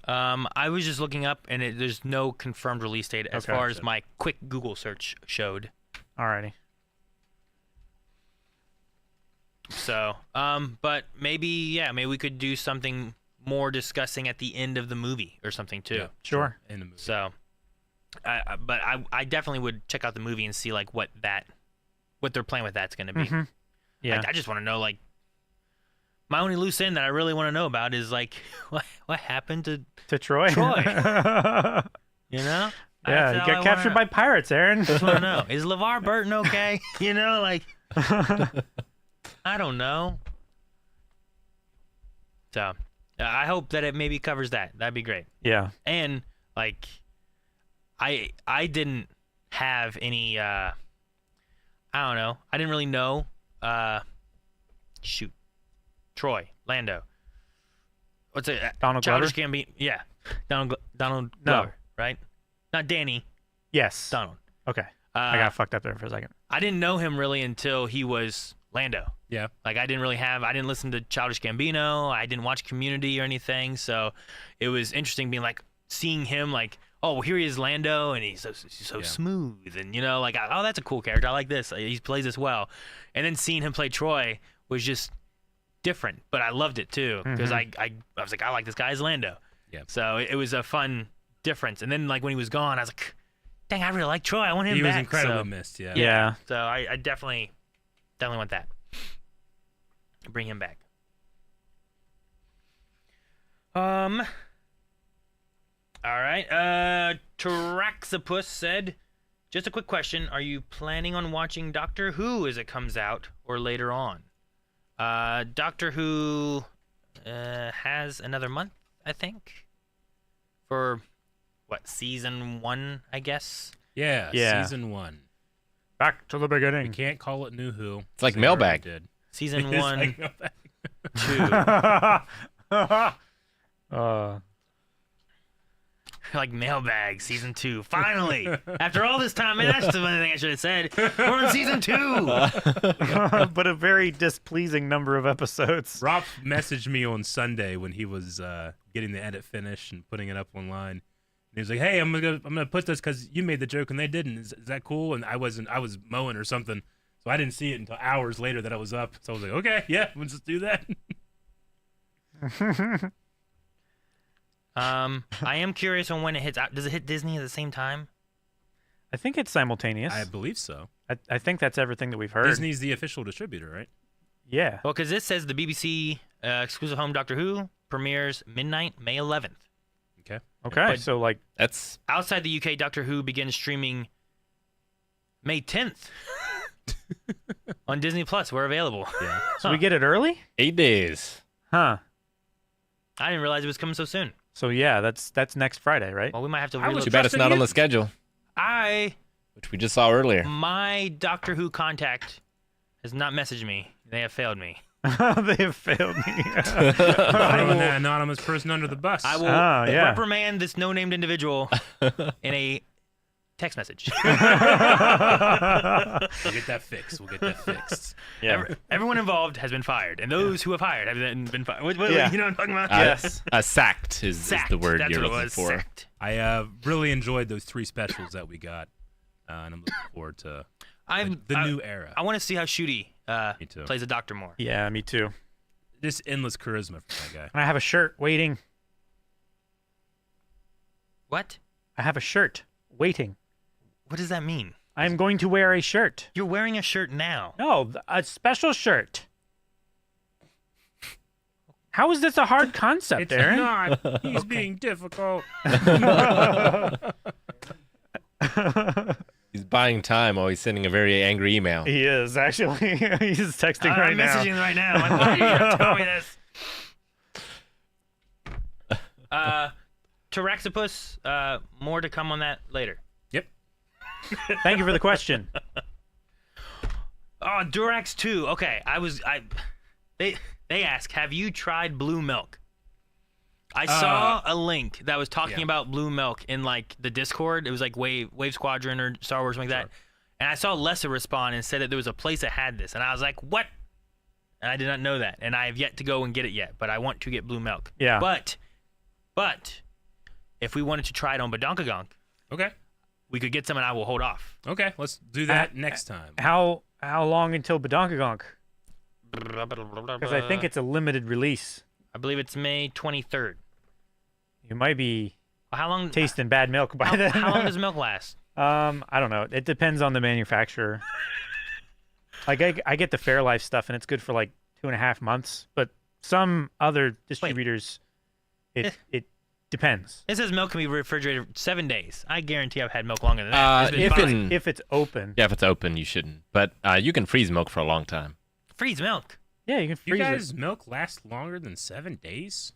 I was just looking up, and there's no confirmed release date as Okay. far as my quick Google search showed. Alrighty. So, but maybe we could do something more discussing at the end of the movie or something too. Yeah, Sure. In the movie. So, but I definitely would check out the movie and see like what they're playing with that's going to be. Mhm. Yeah. I just want to know, like, my only loose end that I really want to know about is like what happened to To Troy. Troy. yeah, you know? he That's all I got captured by pirates, Aaron. just want to know, is LeVar Burton okay? You know, like, I don't know. So I hope that it maybe covers that. That'd be great. Yeah. And like, I didn't have any. I don't know. I didn't really know. Troy, Lando. What's it? Donald Childish Glover? Gambino. Yeah, Donald No. Glover, right? Not Danny. Yes. Donald. Okay. I got fucked up there for a second. I didn't know him really until he was Lando. Yeah. Like I didn't listen to Childish Gambino. I didn't watch Community or anything. So it was interesting being seeing him oh, well, here he is, Lando, and he's so Yeah. smooth, and oh, that's a cool character. I like this. He plays this well. And then seeing him play Troy was just different, but I loved it too because I was like, I like this guy as Lando. Yeah. So it was a fun difference. And then when he was gone, I was like, dang, I really like Troy. I want him He back. was incredibly So- missed. Yeah. Yeah. So I definitely want that. Bring him back. All right. Traxapus said, just a quick question. Are you planning on watching Doctor Who as it comes out or later on? Doctor Who has another month, I think. For what, season 1, I guess? Yeah. Yeah. Season 1. Back to the We beginning. can't call it New Who. It's like They already Mailbag. Did. Season It's 1, like Mailbag. 2. Like Mailbag, season 2. Finally! After all this time, man, that's the only thing I should have said. We're on season 2! But a very displeasing number of episodes. Rob messaged me on Sunday when he was getting the edit finished and putting it up online. And he was like, "Hey, I'm gonna put this because you made the joke and they didn't. Is that cool?" And I was mowing or something, so I didn't see it until hours later that I was up. So I was like, "Okay, yeah, we'll just do that." I am curious on when it hits out. Does it hit Disney at the same time? I think it's simultaneous. I believe so. I think that's everything that we've heard. Disney's the official distributor, right? Yeah. Well, because this says the BBC exclusive home Doctor Who premieres midnight, May 11th. Okay. Okay. But- So like, That's Outside the UK, Doctor Who begins streaming May 10th on Disney Plus. We're available. Yeah. so we get it early? 8 days. Huh. I didn't realize it was coming so soon. So yeah, that's next Friday, right? Well, we might have to I was relook. Too bad it's trusting not on you. the schedule, which we just saw earlier. My Doctor Who contact has not messaged me. They have failed me. They have failed me. Throwing that anonymous person under the bus. I will yeah. reprimand this no-named individual in a text message. We'll get that fixed. yeah. Everyone involved has been fired, and those who have hired have been fired. What, Yeah. You know what I'm talking about? Yes. Sacked is Sacked. the word That's you're what it looking was. for. Sacked. I really enjoyed those 3 specials that we got, and I'm looking forward to the new era. I want to see how shooty Me too. plays a doctor more. Yeah, me too. Just endless charisma from that guy. I have a shirt waiting. What? I have a shirt waiting. What does that mean? I'm going to wear a shirt. You're wearing a shirt now. No, a special shirt. How is this a hard concept, It's Aaron? not. He's being difficult. He's buying time while he's sending a very angry email. He is, actually. He's texting right I'm now. messaging right now. I'm like, why are you gonna tell me this? Taraxipus, more to come on that later. Yep. Thank you for the question. Oh, Durax 2. Okay, they ask, have you tried blue milk? I saw a link that was talking about blue milk in like the Discord. It was like Wave Squadron or Star Wars, something like that. And I saw Lessa respond and said that there was a place that had this, and I was like, what? And I did not know that, and I have yet to go and get it yet. But I want to get blue milk. Yeah. But if we wanted to try it on Badonkagonk, Okay. we could get some, and I will hold off. Okay. Let's do that next time. How long until Badonkagonk? Because I think it's a limited release. I believe it's May 23rd. You might be How long? tasting bad milk by then. How long does milk last? I don't know. It depends on the manufacturer. Like I get the Fairlife stuff, and it's good for like 2.5 months. But some other distributors, it depends. It says milk can be refrigerated 7 days. I guarantee I've had milk longer than that. It's been fine. If it's open. Yeah, if it's open, you shouldn't. But you can freeze milk for a long time. Freeze milk. Yeah, you can You freeze guys' it. milk lasts longer than 7 days?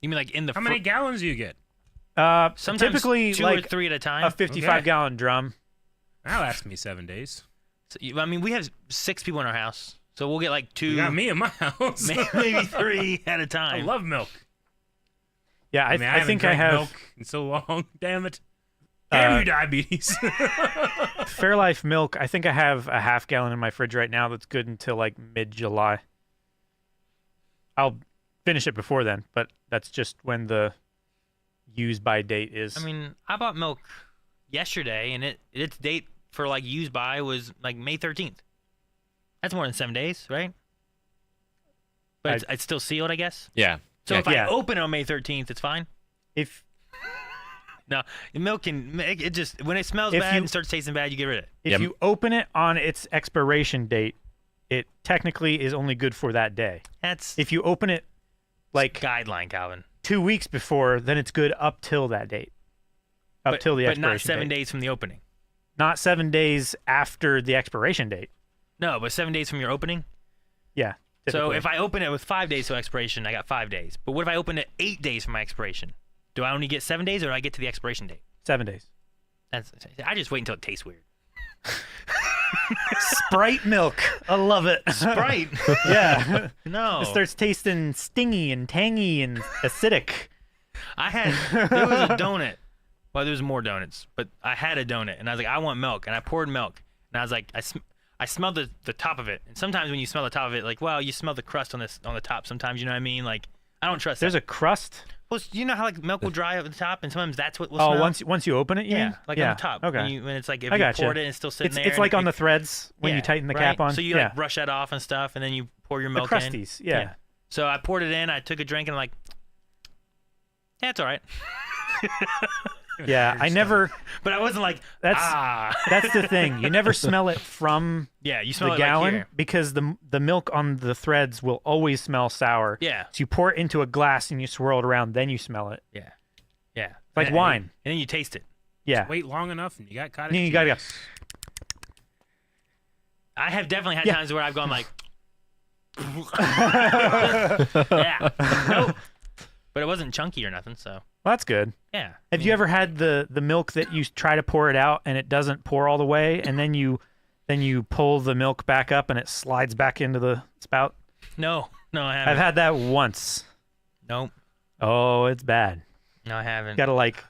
You mean like in the How many gallons do you get? sometimes typically 2 like or 3 at a time. a 55-gallon drum. That lasts me 7 days. So, I mean, we have 6 people in our house, so we'll get like 2, You got me in my house. maybe 3 at a I time. love milk. Yeah, I mean, I think haven't I drank have milk in so long. Damn it. Damn you, diabetes. Fairlife milk. I think I have a half gallon in my fridge right now that's good until like mid-July. I'll finish it before then, but that's just when the use by date is. I mean, I bought milk yesterday, and its date for like use by was like May 13th. That's more than 7 days, right? But it's still sealed, I guess. Yeah. So Yeah, if I open it on May 13th, it's fine. if No, milk can it just when it smells If bad you- and starts tasting bad, you get rid of it. if you open it on its expiration date, it technically is only good for that day. That's If you open it like guideline, Calvin. 2 weeks before, then it's good up till that date. Up till the but expiration not 7 date. days from the opening. Not 7 days after the expiration date. No, but 7 days from your opening. Yeah. So typically. if I open it with 5 days to expiration, I got 5 days. But what if I open it 8 days from my expiration? Do I only get 7 days, or do I get to the expiration date? 7 days. I just wait until it tastes weird. Sprite milk. I love it. Sprite. Yeah. No. It starts tasting stingy and tangy and acidic. There was a donut. Well, there was more donuts, but I had a donut, and I was like, I want milk, and I poured milk, and I was like, I smelled the top of it, and sometimes when you smell the top of it, like, well, you smell the crust on the top. Sometimes, you know what I mean? Like, I don't trust There's that. a crust. Well, you know how like milk will dry at the top, and sometimes that's what will smell. Once you open it, you yeah, mean? like yeah. on the top. Okay. When it's like if I you gotcha. poured it and it's still sitting there. It's and like on the threads when you yeah, tighten the right? cap on. So you yeah. like brush that off and stuff, and then you pour your the milk in. crusties. Yeah. So I poured it in. I took a drink, and I'm like, yeah, it's all right. Yeah. I never. But I wasn't like, That's the thing. You never smell it from yeah, you smell the it gallon like here. because the milk on the threads will always smell sour. Yeah. So you pour it into a glass and you swirl it around, then you smell it. Yeah. Yeah. Like And- wine. And then you taste it. Yeah. Wait long enough and you got cottage And then you cheese. gotta go. I have definitely had Yeah. times where I've gone like, yeah, nope. But it wasn't chunky or nothing, so Well, that's good. yeah. Have you ever had the milk that you try to pour it out and it doesn't pour all the way, and then you pull the milk back up and it slides back into the spout? No, I haven't. I've had that once. Nope. Oh, it's bad. No, I haven't. You gotta like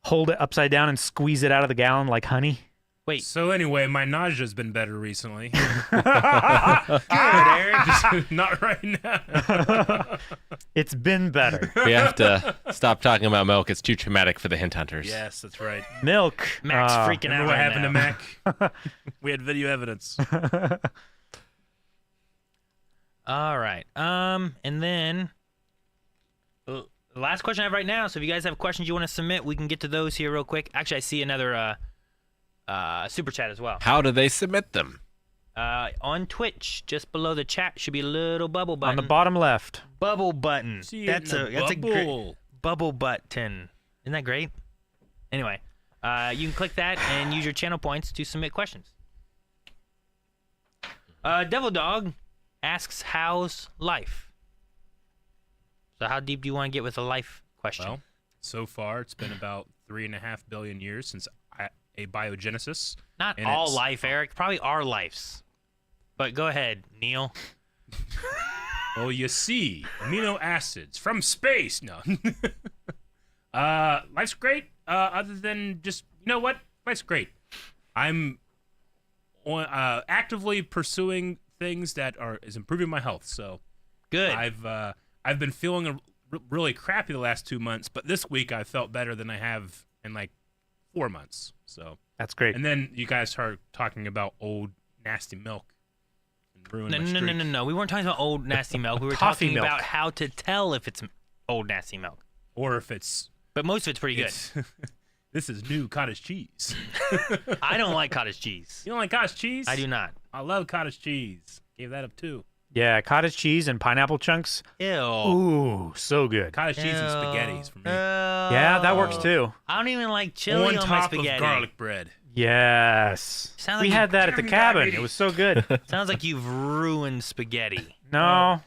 hold it upside down and squeeze it out of the gallon like honey. Wait. So anyway, my nausea's been better recently. Good, Eric. Just not right now. It's been better. We have to stop talking about milk. It's too traumatic for the hint hunters. Yes, that's right. Milk. Mac's freaking Remember out what right happened now. to Mac? We had video evidence. All right. And then the last question I have right now. So if you guys have questions you want to submit, we can get to those here real quick. Actually, I see another super chat as well. How do they submit them? On Twitch, just below the chat should be a little bubble button. On the bottom left. Bubble button. See it That's in the a great bubble. bubble button. Isn't that great? Anyway, you can click that and use your channel points to submit questions. Devil Dog asks, "How's life?" So how deep do you want to get with a life question? Well, so far it's been about 3.5 billion years since abiogenesis. Not and all it's- life, Eric. Probably our lives. But go ahead, Neil. Well, you see, amino acids from space. No. Life's great. Other than just, you know what? Life's great. I'm actively pursuing things that is improving my health. So Good. I've been feeling really crappy the last 2 months, but this week I felt better than I have in like 4 months. So That's great. and then you guys started talking about old nasty milk and ruined No, my no, no, streak. no, no. We weren't talking about old nasty milk. We were Coffee talking milk. about how to tell if it's old nasty milk. Or if it's But most of it's pretty good. this is new cottage cheese. I don't like cottage cheese. You don't like cottage cheese? I do not. I love cottage cheese. Gave that up too. Yeah, cottage cheese and pineapple chunks. Ew. Ooh, so good. Cottage cheese and spaghettis for me. Yeah, that works too. I don't even like chili On on my top of spaghetti. garlic bread. Yes. Sounds like We you- had that at the cabin. diabetes. It was so good. Sounds like you've ruined spaghetti. No,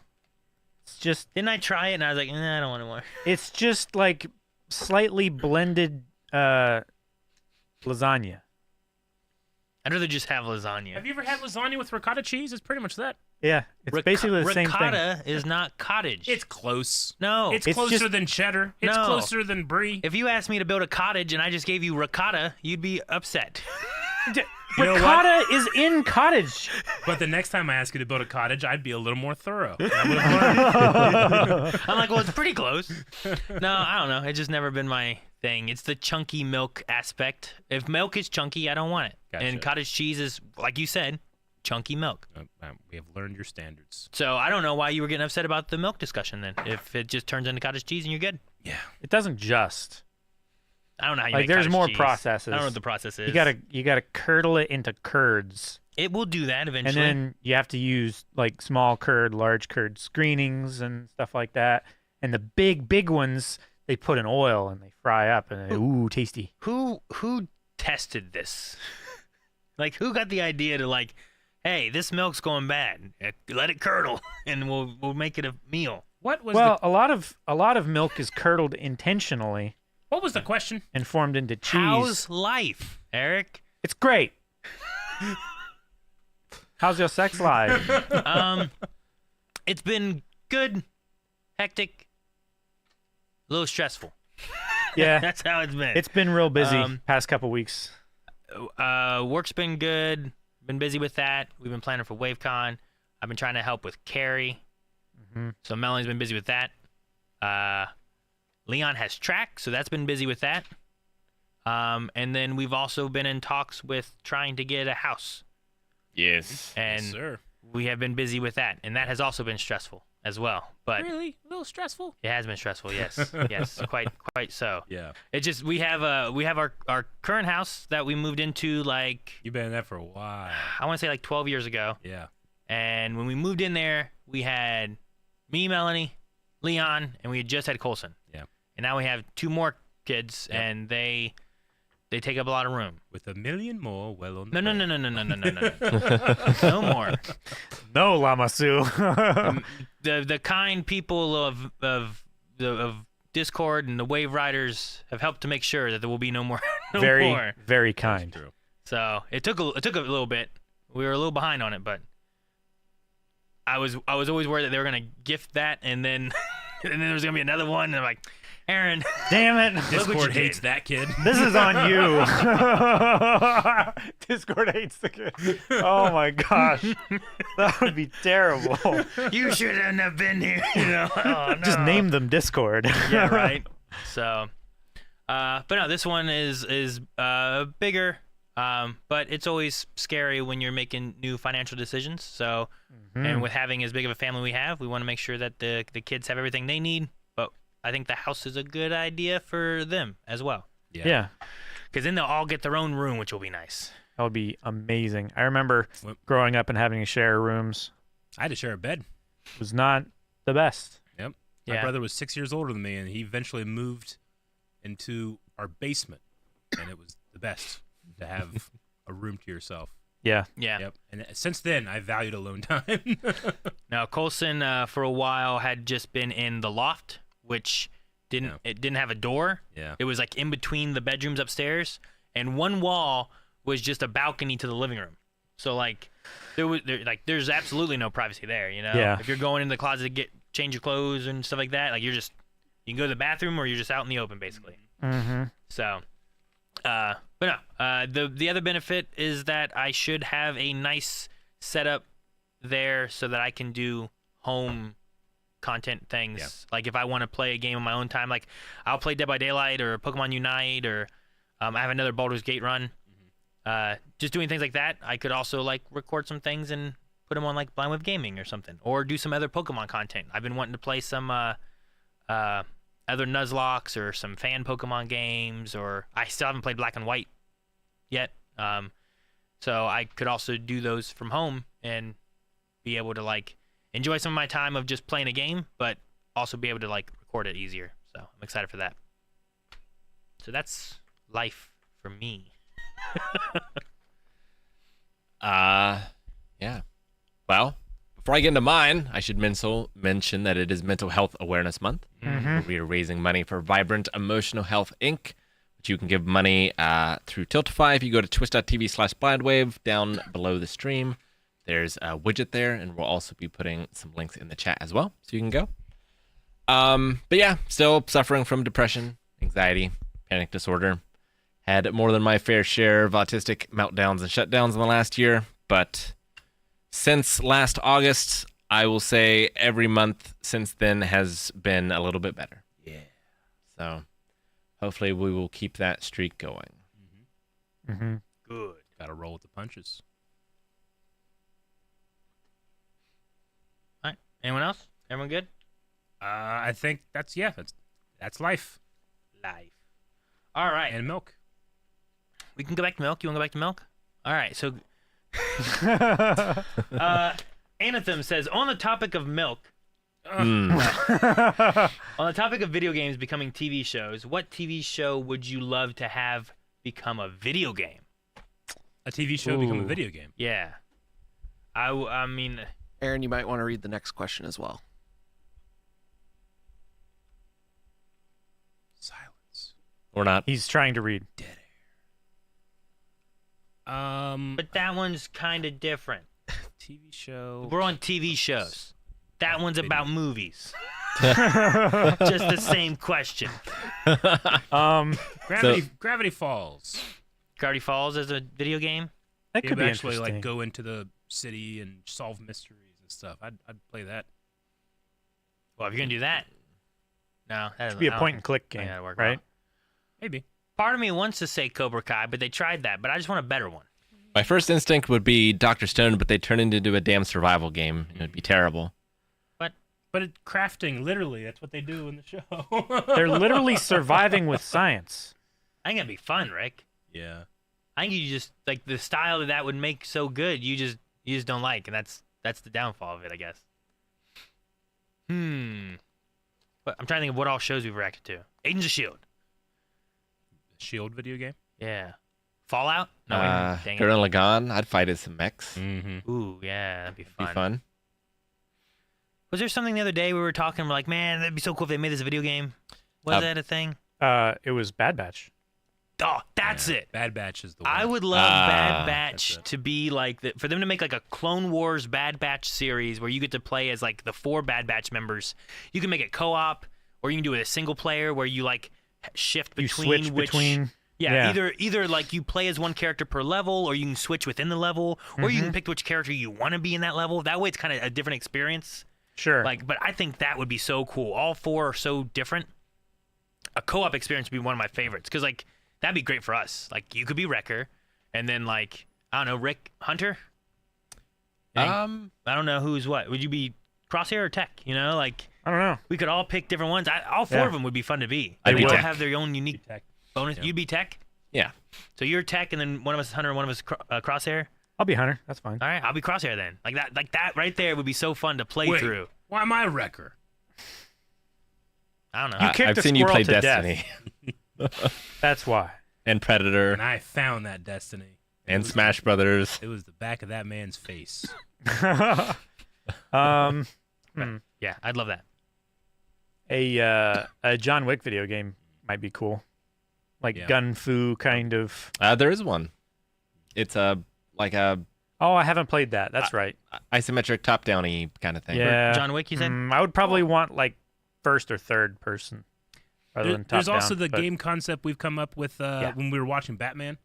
it's just Didn't I try it and I was like, I don't want to more. it's just like slightly blended lasagna. I'd rather just have lasagna. Have you ever had lasagna with ricotta cheese? It's pretty much that. Yeah, it's basically the same thing. Ricotta is not cottage. It's close. no. It's It's closer just- than cheddar. It's No. closer than brie. If you asked me to build a cottage and I just gave you ricotta, you'd be upset. You know what? Ricotta is in cottage. But the next time I ask you to build a cottage, I'd be a little more thorough. And I would've learned. I'm like, well, it's pretty close. No, I don't know. It's just never been my thing. It's the chunky milk aspect. If milk is chunky, I don't want it. Gotcha. And cottage cheese is, like you said, chunky milk. We have learned your standards. So I don't know why you were getting upset about the milk discussion then. If it just turns into cottage cheese and you're good. Yeah. It doesn't just. I don't know how you Like, make there's cottage more cheese. processes. I don't know what the process is. You gotta curdle it into curds, It will do that and eventually. then you have to use like small curd, large curd screenings and stuff like that. And the big ones they put in oil and they fry up and ooh, tasty. Who tested this? Like, who got the idea to like, hey, this milk's going bad. Let it curdle, and we'll make it a meal. What was Well, a lot of milk is curdled intentionally what was the question? and formed into cheese. How's life, Eric? It's great. How's your sex life? It's been good, hectic, a little stressful. Yeah, That's how it's been. it's been real busy Um, past couple weeks. Work's been good. Been busy with that. We've been planning for Wavecon. I've been trying to help with Carrie. So Melanie's been busy with that. Leon has track, so that's been busy with that. And then we've also been in talks with trying to get a house. Yes. And Yes, sir. we have been busy with that. And that has also been stressful as well. But Really? A little stressful? it has been stressful, yes. Yes, quite so. Yeah. It just we have our current house that we moved into like You've been in that for a while. I want to say like 12 years ago. Yeah. And when we moved in there, we had me, Melanie, Leon, and we had just had Colson. Yeah. And now we have 2 more kids, Yep. and they take up a lot of room. With 1 million more well on the No, way. no. No more. No, Lamasu. The kind people of Discord and the Wave Riders have helped to make sure that there will be no more. very, more. very kind. True. So it took a little bit. We were a little behind on it, but I was always worried that they were gonna gift that, and then there was gonna be another one. And I'm like, Aaron, Damn it. what you Discord did. hates that kid. This is on you. Discord hates the kid. Oh my gosh. That would be terrible. you shouldn't have been here. You know, oh, no. Just name them Discord. Yeah, right. So, but no, this one is bigger, But it's always scary when you're making new financial decisions. So, and with having as big of a family we have, we want to make sure that the kids have everything they need. But I think the house is a good idea for them as well. Yeah. Because then they'll all get their own room, which will be nice. That would be amazing. I remember growing up and having to share rooms. I had to share a bed. It was not the best. Yep. My brother was 6 years older than me, and he eventually moved into our basement, and it was the best to have a room to yourself. Yeah. Yep. And since then, I valued alone time. Now, Colson, for a while, had just been in the loft, which didn't have a door. Yeah. It was like in between the bedrooms upstairs, and one wall was just a balcony to the living room. So like, there's absolutely no privacy there. You know, Yeah. If you're going in the closet to change your clothes and stuff like that, like you can go to the bathroom or you're just out in the open basically. Mm-hmm. So, but no, the other benefit is that I should have a nice setup there so that I can do home content things. Yeah. Like if I want to play a game on my own time, like I'll play Dead by Daylight or Pokemon Unite or I have another Baldur's Gate run. Just doing things like that. I could also like record some things and put them on like Blind Wave Gaming or something, or do some other Pokemon content. I've been wanting to play some other Nuzlocke or some fan Pokemon games, or I still haven't played Black and White yet. So I could also do those from home and be able to like enjoy some of my time of just playing a game, but also be able to like record it easier. So I'm excited for that. So that's life for me. Yeah. Well, before I get into mine, I should mention that it is Mental Health Awareness Month. Where we are raising money for Vibrant Emotional Health Inc., which you can give money through Tiltify. If you go to twitch.tv/blindwave, down below the stream, there's a widget there, and we'll also be putting some links in the chat as well, so you can go. But yeah, still suffering from depression, anxiety, panic disorder. Had more than my fair share of autistic meltdowns and shutdowns in the last year, but since last August, I will say every month since then has been a little bit better. Yeah. So hopefully we will keep that streak going. Mm-hmm. Good. Got to roll with the punches. All right. Anyone else? Everyone good? I think that's life. Life. All right. And milk. We can go back to milk. You want to go back to milk? All right. So, Anathem says, on the topic of milk, on the topic of video games becoming TV shows, what TV show would you love to have become a video game? A TV show become a video game. Yeah. I mean, Aaron, you might want to read the next question as well. Silence. Or not. He's trying to read. Dead air. but that one's kind of different. TV show. We're on TV shows. That one's about movies. Just the same question. Gravity Falls. Gravity Falls as a video game? That You could be actually interesting. like go into the city and solve mysteries and stuff. I'd play that. Well, if you're going to do that. No. That Should be a I don't point and click think game, that'd work right? well. Maybe. Part of me wants to say Cobra Kai, but they tried that. But I just want a better one. My first instinct would be Dr. Stone, but they turned it into a damn survival game. It would be terrible. But crafting, literally, that's what they do in the show. They're literally surviving with science. I think that'd be fun, Rick. Yeah. I think you just like the style that would make so good. You just don't like, and that's the downfall of it, I guess. But I'm trying to think of what all shows we've reacted to. Agents of Shield. Shield video game. Yeah. Fallout. No, wait, dang it. Gurren Lagann, I'd fight as some mechs. Mm-hmm. Ooh, yeah, that'd be fun. Be fun. Was there something the other day we were talking? We're like, man, that'd be so cool if they made this a video game. Was that a thing? It was Bad Batch. Oh, that's it. Bad Batch is the one. I would love Bad That's Batch it. to be like for them to make like a Clone Wars Bad Batch series where you get to play as like the 4 Bad Batch members. You can make it co-op, or you can do it as single player where you like shift between You switch which. between. Yeah, either like you play as one character per level, or you can switch within the level, or you can pick which character you want to be in that level. That way, it's kind of a different experience. Sure. Like, but I think that would be so cool. All 4 are so different. A co-op experience would be one of my favorites because like that'd be great for us. Like you could be Wrecker, and then like I don't know, Rick Hunter. I I don't know who's what. Would you be Crosshair or Tech? You know, like I don't know. we could all pick different ones. All four of them would be fun to be. I'd They be all Tech. have their own unique Tech. bonus. Yeah. You'd be Tech. Yeah. So you're Tech, and then one of us is Hunter, and one of us is Crosshair. I'll be Hunter. That's fine. All right, I'll be Crosshair then. Like that right there would be so fun to play Wait, through. why am I Wrecker? I don't know. You kicked I've a seen you play squirrel to death. Destiny That's why. and Predator And I found that Destiny. and Smash Brothers. It was the back of that man's face. um, Yeah, I'd love that. a John Wick video game might be cool, like Yeah. Gun Fu kind of. There is one. It's like a Oh, I haven't played that. That's right. isometric top-downy kind of thing. Yeah, John Wick, you said? I would probably want like first or third person rather than top There's down. also the but- game concept we've come up with when we were watching Batman.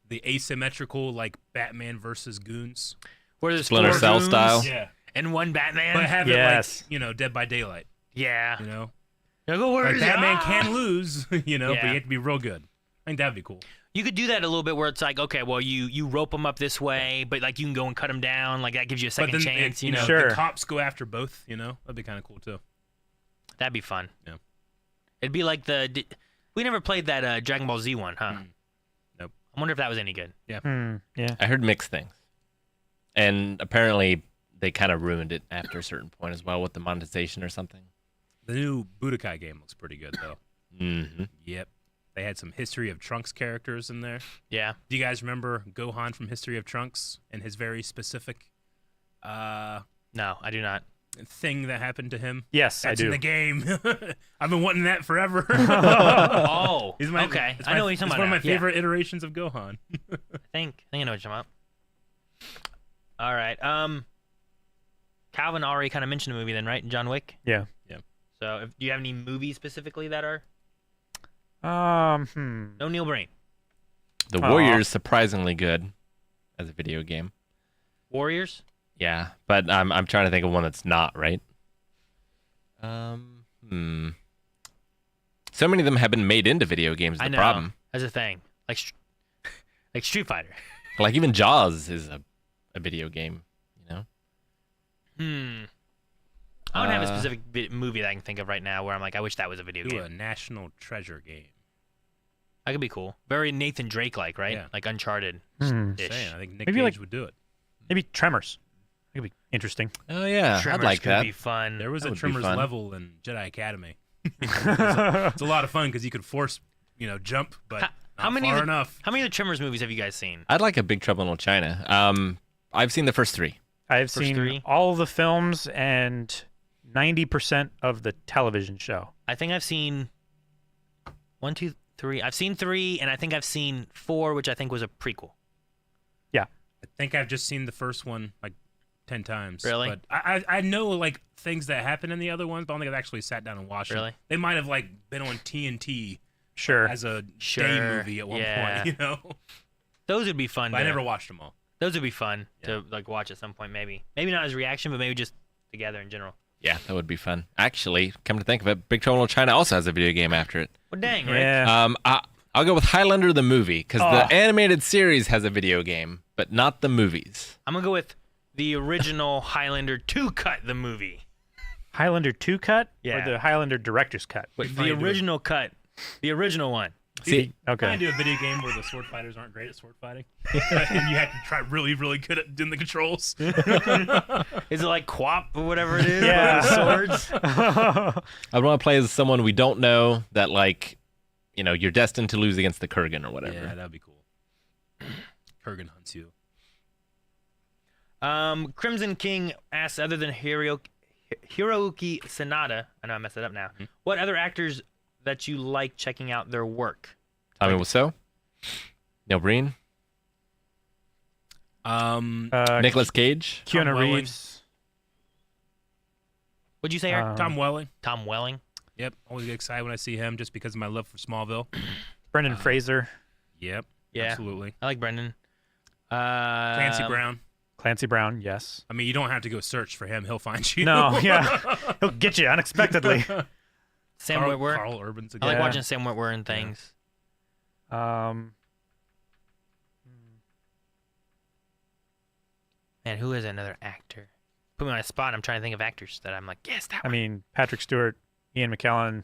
The asymmetrical, like Batman versus goons. Where there's Splinter four Cell goons style. Yeah. and one Batman. But have Yes. it like, Dead by Daylight. Yeah. You know? You're like, oh, where Like is Batman it? can lose, but Yeah. you have to be real good. I think that'd be cool. You could do that a little bit where it's like, okay, well, you rope them up this way, but like you can go and cut them down. Like that gives you a second but then chance. You know, Sure. the cops go after both, that'd be kind of cool too. that'd be fun. Yeah. It'd be like we never played that Dragon Ball Z one, huh? Nope. I wonder if that was any good. yeah. I heard mixed things, and apparently they kind of ruined it after a certain point as well with the monetization or something. The new Budokai game looks pretty good though. Mm-hmm. Yep. They had some History of Trunks characters in there. Yeah. Do you guys remember Gohan from History of Trunks and his very specific No, I do not. thing that happened to him? Yes, That's I do. in the game. I've been wanting that forever. Oh, He's my- okay. it's I know what you're it's talking about. one of my now. Yeah. favorite iterations of Gohan. I think I know what you're talking about. All right. Calvin already kind of mentioned the movie then, right? John Wick. Yeah. So, do you have any movies specifically that are No. no Neil Breen? The Aw. Warriors surprisingly good as a video game. Warriors? Yeah, but I'm trying to think of one that's not right. So many of them have been made into video games. I The know. problem, That's the thing. Like Street Fighter. like even Jaws is a video game. I don't have a Uh, specific movie that I can think of right now where I'm like, I wish that was a video Do game. a National Treasure game. That could be cool. Very Nathan Drake-like, right? Yeah. Like Uncharted. Hmm. Ish. Saying, I think Nick Maybe Cage like- would do it. Maybe Tremors. That could be interesting. Oh yeah, Tremors I'd like could that. be fun. There was That a would be Tremors fun. level in Jedi Academy. It's a lot of fun because you could force, jump, but How not many far of the, enough. How many of the Tremors movies have you guys seen? I'd like a Big Trouble in Little China. I've seen the first three. I've First seen three? all the films and 90% of the television show. I think I've seen 1, 2, 3. I've seen 3, and I think I've seen 4, which I think was a prequel. I think I've just seen the first one like 10 times. Really? But I know like things that happen in the other ones, but I don't think I've actually sat down and watched Really? them. They might have like been on TNT Sure. as a day Sure, movie at one yeah. point, Those would be fun. But I to- never watched them all. Those would be fun to like watch at some point, maybe. Maybe not as reaction, but maybe just together in general. Yeah, that would be fun. Actually, come to think of it, Big Trouble in Little China also has a video game after it. Well, dang, right? Yeah. I'll go with Highlander the movie because Oh. the animated series has a video game, but not the movies. I'm gonna go with the original Highlander 2 cut, the movie. Highlander 2 cut Yeah. or the Highlander director's cut? Wait, fine the to do it. original cut, the original one. See, Can I Okay. do a video game where the sword fighters aren't great at sword fighting? And you have to try really, really good at doing the controls? Is it like Quap or whatever it is? Yeah. Swords. I want to play as someone we don't know that, like, you're destined to lose against the Kurgan or whatever. Yeah, that'd be cool. Kurgan hunts you. Crimson King asks, other than Hiroki Sanada, I know I messed it up now. What other actors that you like checking out their work? Tommy Wiseau, Neil Breen, Nicolas Cage. Keanu Tom Welling. Reeves. What'd you say, Eric? Tom Welling. Tom Welling. Yep. Always get excited when I see him just because of my love for Smallville. Brendan Fraser. Yep. Yeah. Absolutely. I like Brendan. Clancy Brown. Clancy Brown, yes. I mean, you don't have to go search for him. He'll find you. No, yeah. He'll get you unexpectedly. Sam Carl, Witwer. Carl Urban's a I like Yeah. watching Sam Witwer and things. And who is another actor? Put me on a spot. I'm trying to think of actors that I'm like, yes, that one. I mean, Patrick Stewart, Ian McKellen,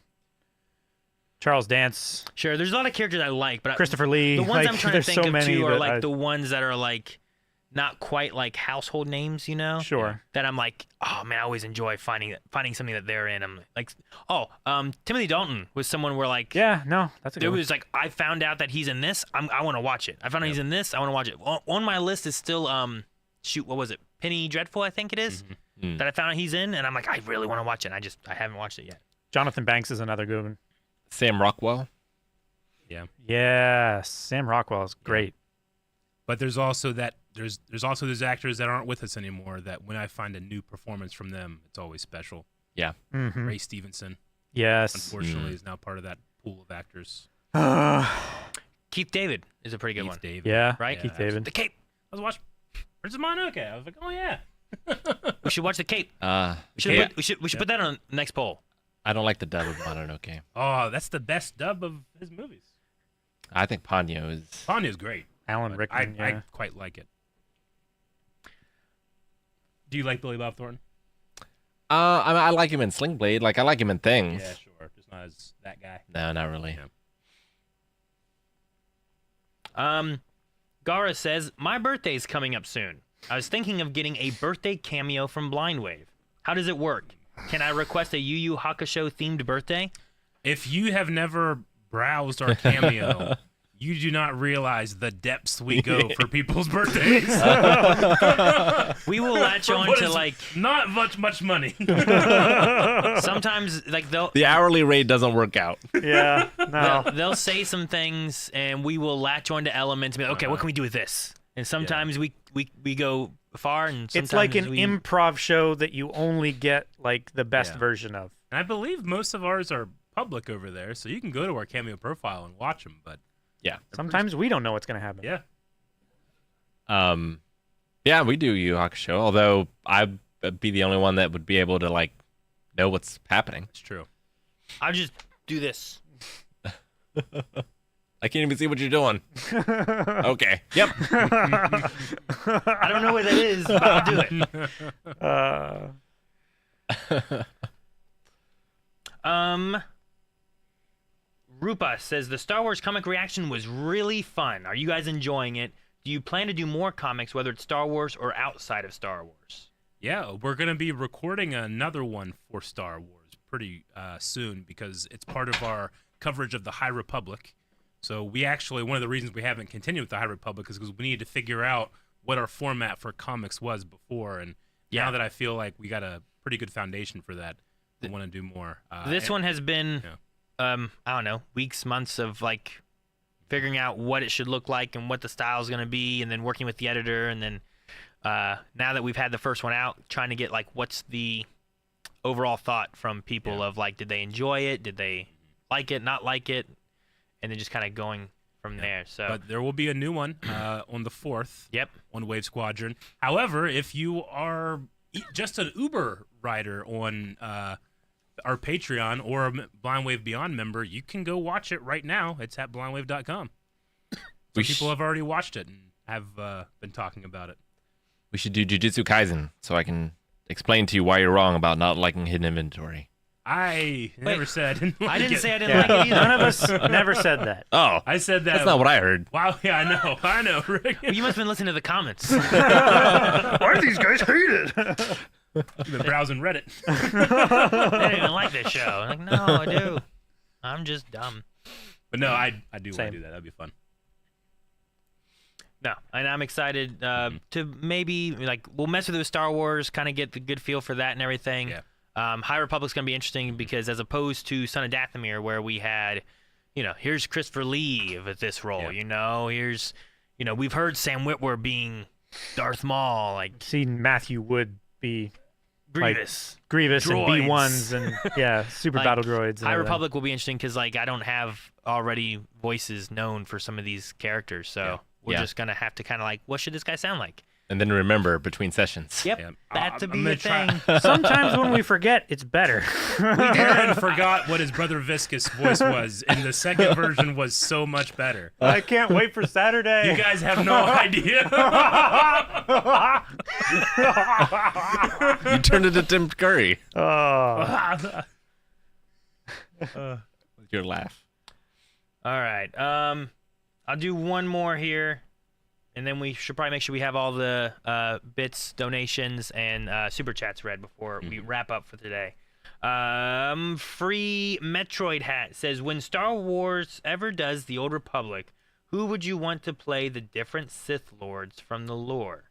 Charles Dance, Sure, there's a lot of characters I like, but Christopher Lee. the ones like, I'm trying to there's think so of many too are that like the ones that are like not quite like household names, you know? Sure. That I'm like, oh man, I always enjoy finding something that they're in. I'm like, Timothy Dalton was someone where like, Yeah, no, that's a good it one. was like I found out that he's in this. I want to watch it. I found out he's in this. I want to watch it. On my list is still what was it? Penny Dreadful, I think it is. That I found out he's in, and I'm like, I really want to watch it. And I haven't watched it yet. Jonathan Banks is another good one. Sam Rockwell. Yeah, Sam Rockwell is great. But there's also there's also those actors that aren't with us anymore that when I find a new performance from them, it's always special. Yeah. Mhm. Ray Stevenson, Yes. unfortunately, is now part of that pool of actors. Keith David is a pretty good one. David. Yeah, Right? Keith David. The Cape. I was watching Princess Mononoke. I was like, oh yeah. We should watch The Cape. Yeah. We should put that on the next poll. I don't like the dub of Mononoke. Oh, that's the best dub of his movies. I think Ponyo is. Ponyo's great. Alan but Rickman. I quite like it. Do you like Billy Bob Thornton? I like him in Sling Blade. Like I like him in things. Yeah, sure. Just not as that guy. No, not really. Yeah. Gara says, my birthday's coming up soon. I was thinking of getting a birthday cameo from Blind Wave. How does it work? Can I request a Yu Yu Hakusho themed birthday? If you have never browsed our Cameo, you do not realize the depths we go for people's birthdays. We will latch on What to is like not much money. sometimes like The hourly rate doesn't work out. Yeah, no. they'll say some things and we will latch on to elements and be like, okay, what can we do with this? And sometimes we go far and sometimes It's like an we, improv show that you only get like the best Yeah. version of. And I believe most of ours are public over there, so you can go to our Cameo profile and watch them. But Yeah. Sometimes we don't know what's going to happen. yeah, Yeah, we do Yu Yu Hakusho. Although I'd be the only one that would be able to like know what's happening. it's true. I'll just do this. I can't even see what you're doing. Okay. Yep. I don't know what that is, but I'll do it. Rupa says the Star Wars comic reaction was really fun. Are you guys enjoying it? Do you plan to do more comics, whether it's Star Wars or outside of Star Wars? Yeah, we're gonna be recording another one for Star Wars pretty soon because it's part of our coverage of the High Republic. So we actually, one of the reasons we haven't continued with the High Republic is because we needed to figure out what our format for comics was before, and now that I feel like we got a pretty good foundation for that, I want to do more. This one has been, I don't know, weeks, months of like figuring out what it should look like and what the style is going to be, and then working with the editor, and then now that we've had the first one out, trying to get like what's the overall thought from people of like, did they enjoy it? Did they like it, not like it? And then just kind of going from there. So, but there will be a new one on the 4th. Yep. On Wave Squadron. However, if you are just an Uber rider on our Patreon or a Blind Wave Beyond member, you can go watch it right now. It's at blindwave.com. So people have already watched it and have been talking about it. We should do Jujutsu Kaisen so I can explain to you why you're wrong about not liking hidden inventory. I never said I didn't like I didn't it. say I didn't like it either. None of us never said that. Oh, I said that. that's not what I heard. Wow, yeah, I know, Rick. Well, you must have been listening to the comments. Why do these guys hate it? You've been browsing Reddit. They don't even like this show. I'm like, no, I do. I'm just dumb. But no, I do want Same. to do that. That'd be fun. No, and I'm excited to maybe like we'll mess with it with Star Wars, kind of get the good feel for that and everything. Yeah. High Republic's gonna be interesting because as opposed to Son of Dathomir, where we had, here's Christopher Lee with this role. Yeah. Here's, we've heard Sam Witwer being Darth Maul, like Seen Matthew Wood be Grievous. Grievous and Droids. B1s and super Like, battle droids. And High everything. Republic will be interesting because like I don't have already voices known for some of these characters, so we're Yeah. just gonna have to kind of like, what should this guy sound like? And then remember between sessions. Yep, Yeah. that to I'm be gonna a thing. Sometimes when we forget, it's better. Aaron forgot what his brother Viscous voice was, and the second version was so much better. I can't wait for Saturday. You guys have no idea. You turned into Tim Curry Oh. with your laugh. All right. I'll do one more here, and then we should probably make sure we have all the bits, donations, and super chats read before we wrap up for today. Free Metroid Hat says, when Star Wars ever does the Old Republic, who would you want to play the different Sith Lords from the lore?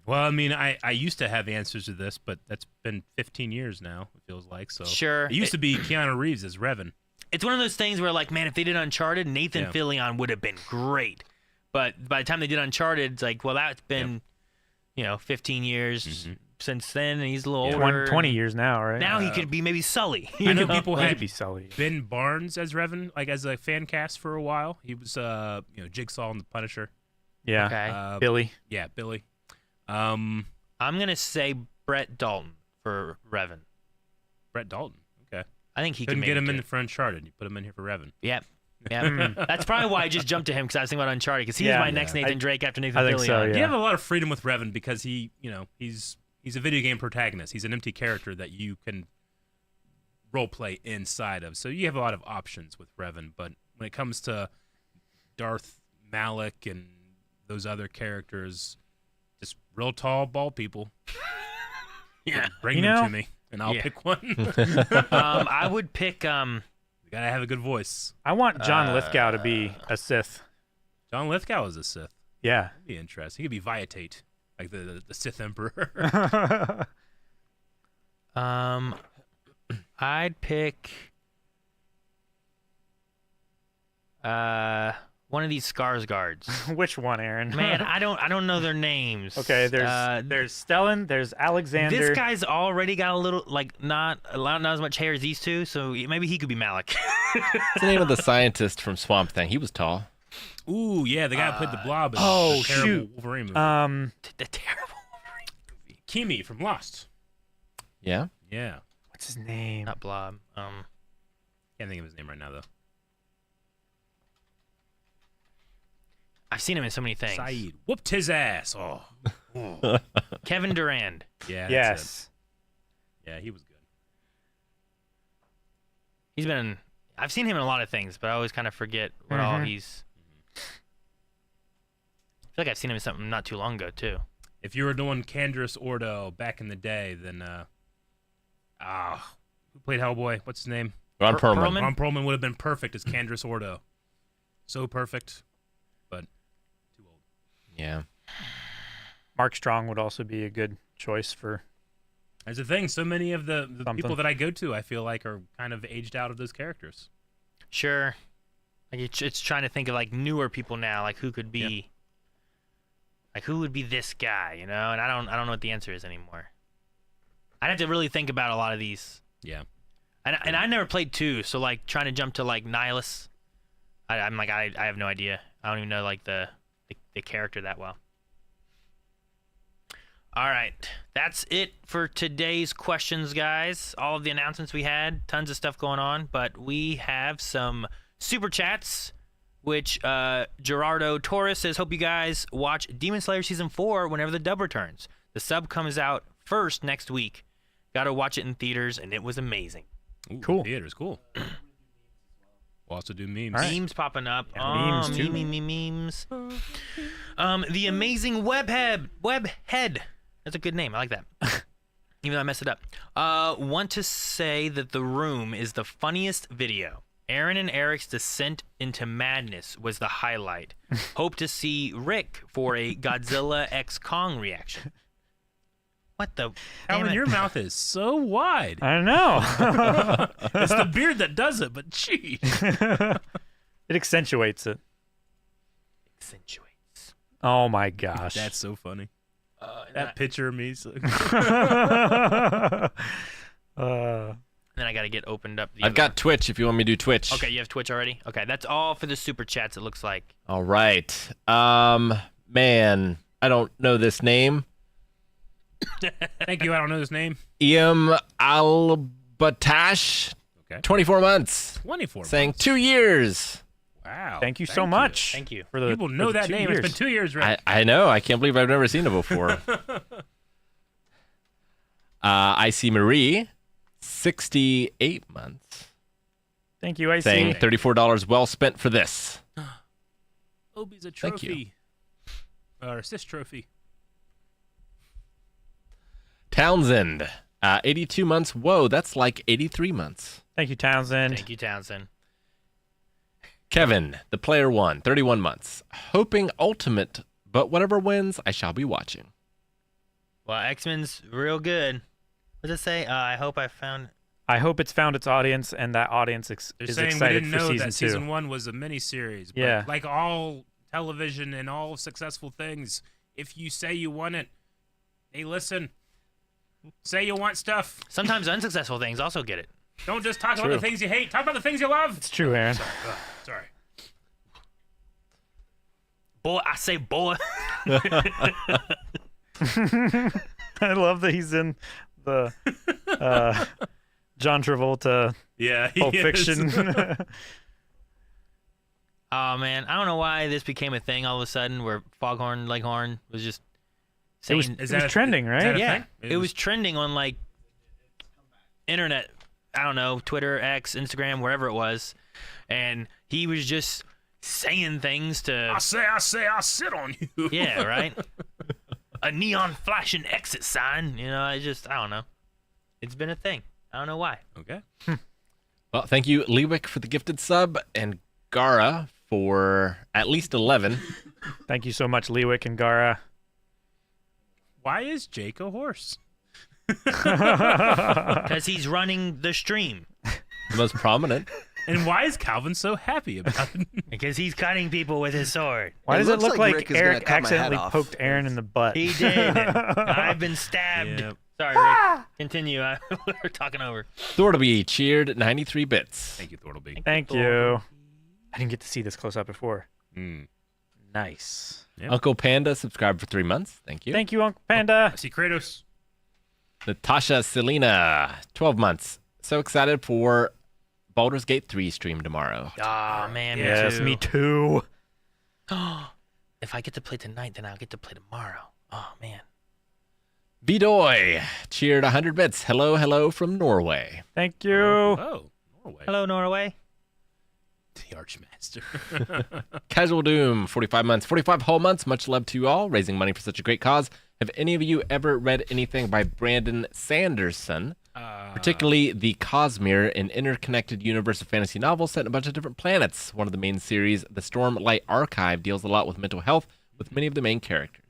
Well, I mean, I used to have answers to this, but that's been 15 years now, it feels like. So Sure. It used to be Keanu Reeves as Revan. It's one of those things where, like, man, if they did Uncharted, Nathan Fillion would have been great. But by the time they did Uncharted, it's like, well, that's been, 15 years since then, and he's a little older. 20 years now, right? Now he could be maybe Sully. I know people He could had be Sully. Ben Barnes as Revan, like as a fan cast for a while. He was, Jigsaw and the Punisher. Yeah. Okay. Billy. Yeah, Billy. I'm going to say Brett Dalton for Revan. Brett Dalton. Okay. I think he Couldn't can get him it in too. for Uncharted. You put him in here for Revan. Yep. That's probably why I just jumped to him, because I was thinking about Uncharted, because he's Yeah. my next Nathan Drake after Nathan I think Fillion. so, yeah. You have a lot of freedom with Revan because he's a video game protagonist. He's an empty character that you can role play inside of. So you have a lot of options with Revan. But when it comes to Darth Malak and those other characters, just real tall, bald people. Yeah. Bring them to me, and I'll pick one. I would pick. You gotta have a good voice. I want John Lithgow to be a Sith. John Lithgow is a Sith. Yeah. That'd be interesting. He could be Vietate, like the Sith Emperor. I'd pick one of these Skarsgårds. Which one, Aaron? Man, I don't know their names. Okay, there's Stellan, there's Alexander. This guy's already got a little, like, not as much hair as these two, so maybe he could be Malik. What's the name of the scientist from Swamp Thing? He was tall. Ooh, yeah, the guy who played the Blob in oh, the terrible shoot. Wolverine movie. The terrible Wolverine movie. Kimi from Lost. Yeah. Yeah. What's his name? Not Blob. Can't think of his name right now, though. I've seen him in so many things. Saeed. Whooped his ass. Oh. Kevin Durand. Yeah. That's Yes. it. Yeah, he was good. He's been. I've seen him in a lot of things, but I always kind of forget what all he's. I feel like I've seen him in something not too long ago too. If you were doing Candace Ordo back in the day, then who played Hellboy? What's his name? Ron Perlman. Perlman? Ron Perlman would have been perfect as Candace Ordo. So perfect, but too old. Yeah. Mark Strong would also be a good choice for. There's the thing. So many of the Something. people that I go to, I feel like, are kind of aged out of those characters. Sure. Like it's trying to think of like newer people now, like who could be. Yeah. Like who would be this guy, And I don't know what the answer is anymore. I'd have to really think about a lot of these. Yeah. And I never played 2, so like trying to jump to like Nihilus, I'm like I have no idea. I don't even know like the character that well. All right, that's it for today's questions, guys. All of the announcements we had, tons of stuff going on, but we have some super chats, which Gerardo Torres says, hope you guys watch Demon Slayer Season 4 whenever the dub returns. The sub comes out first next week. Got to watch it in theaters, and it was amazing. Ooh, Cool. Theaters, cool. We'll also do memes. right. Memes popping up. Yeah, memes, too. Memes. The Amazing Webhead. That's a good name. I like that. Even though I messed it up. Want to say that The Room is the funniest video. Aaron and Eric's descent into madness was the highlight. Hope to see Rick for a Godzilla x Kong reaction. What the? Alan, your mouth is so wide. I don't know. It's the beard that does it, but geez. It accentuates it. Accentuates. Oh my gosh. That's so funny. That picture of me. Then I got to get opened up. I've got Twitch if you want me to do Twitch. Okay, you have Twitch already? Okay, that's all for the super chats, it looks like. All right. Man, I don't know this name. Thank you. I don't know this name. Iam Albatash. Okay. 24 months. 24 Saying months. 2 years. Wow. Thank you so much. Thank you. For the People know for the that 2 name. years. It's been 2 years, right? I know. I can't believe I've never seen it before. I see Marie, 68 months. Thank you, I Saying see. $34 well spent for this. Obi's a Thank you. trophy. Or assist trophy. Townsend, 82 months. Whoa, that's like 83 months. Thank you, Townsend. Thank you, Townsend. Kevin, the player one, 31 months. Hoping ultimate, but whatever wins, I shall be watching. Well, X-Men's real good. What does it say? I hope I found. I hope it's found its audience, and that audience They're is saying we excited didn't for know season that 2. season 1 was a mini-series. But Yeah. like all television and all successful things, if you say you want it, they listen. Say you want stuff. Sometimes unsuccessful things also get it. Don't just talk about True. the things you hate. Talk about the things you love. It's true, Aaron. Sorry. Boy, I say boy. I love that he's in the John Travolta Yeah, he Pulp is. Fiction. Oh man, I don't know why this became a thing all of a sudden, where Foghorn Leghorn was just It was- saying. Is It was that trending, right? Is that a Yeah, thing? it was trending on like internet. I don't know, Twitter, X, Instagram, wherever it was, and he was just saying things to. I say, I sit on you. Yeah, right. A neon flashing exit sign. You know, I don't know. It's been a thing. I don't know why. Okay. Well, thank you, Lewick, for the gifted sub, and Gara for at least 11. Thank you so much, Lewick and Gara. Why is Jake a horse? Because he's running the stream. The most prominent. And why is Calvin so happy about it? Because he's cutting people with his sword. Why It does it looks look like like, Rick is gonna Eric cut my head accidentally off. poked Aaron in the butt? He did. I've been stabbed. Yep. Sorry, Rick. Continue. We're talking over. Thornaby cheered 93 bits. Thank you, Thortleby. Thank you. I didn't get to see this close up before. Mm. Nice. Yep. Uncle Panda subscribed for 3 months. Thank you. Thank you, Uncle Panda. I see Kratos. Natasha Selena, 12 months. So excited for Baldur's Gate 3 stream tomorrow. Oh, man. Yes, me too. If I get to play tonight, then I'll get to play tomorrow. Oh, man. Vidoy cheered 100 bits. Hello, hello from Norway. Thank you. Oh, Norway. Hello, Norway. The Archmaster. Casual Doom, 45 months. 45 whole months. Much love to you all. Raising money for such a great cause. Have any of you ever read anything by Brandon Sanderson? Particularly the Cosmere, an interconnected universe of fantasy novels set in a bunch of different planets. One of the main series, the Stormlight Archive, deals a lot with mental health with many of the main characters.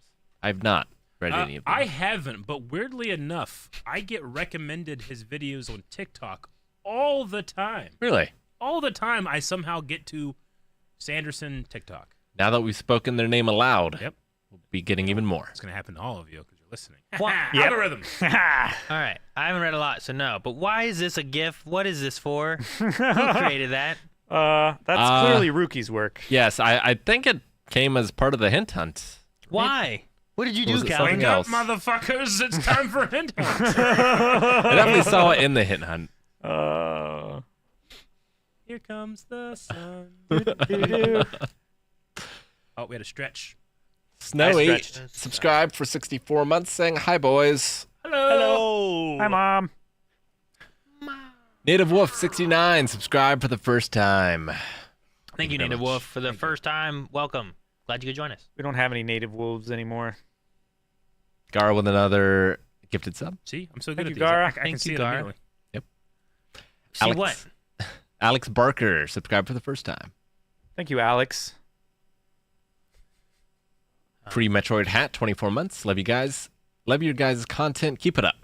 I've not read any of them. I haven't, but weirdly enough, I get recommended his videos on TikTok all the time. Really? All the time, I somehow get to Sanderson TikTok. Now that we've spoken their name aloud, Yep. we'll be getting even more. It's going to happen to all of you because you're listening. Yep. Algorithm. All right. I haven't read a lot, so no. But why is this a GIF? What is this for? Who created that? That's clearly Rookie's work. Yes, I think it came as part of the hint hunt. Why? What did you Was do, it Calvin? something Wake else? up, motherfuckers. It's time for hint hunt. I definitely saw it in the hint hunt. Here comes the sun. Oh, we had a stretch. Snowy I stretched. subscribed for 64 months saying, hi, boys. Hello. Hi, Mom. Native Wolf 69 subscribed for the first time. Thank you, very Native much. Wolf, for the first time. Welcome. Glad you could join us. We don't have any native wolves anymore. Gar with another gifted sub. See, I'm so good Thank at you, these. Gara. I can Thank see you, it Gara. immediately. See Alex. what? Alex Barker subscribed for the first time. Thank you, Alex. Free Metroid hat, 24 months. Love you guys. Love your guys' content. Keep it up.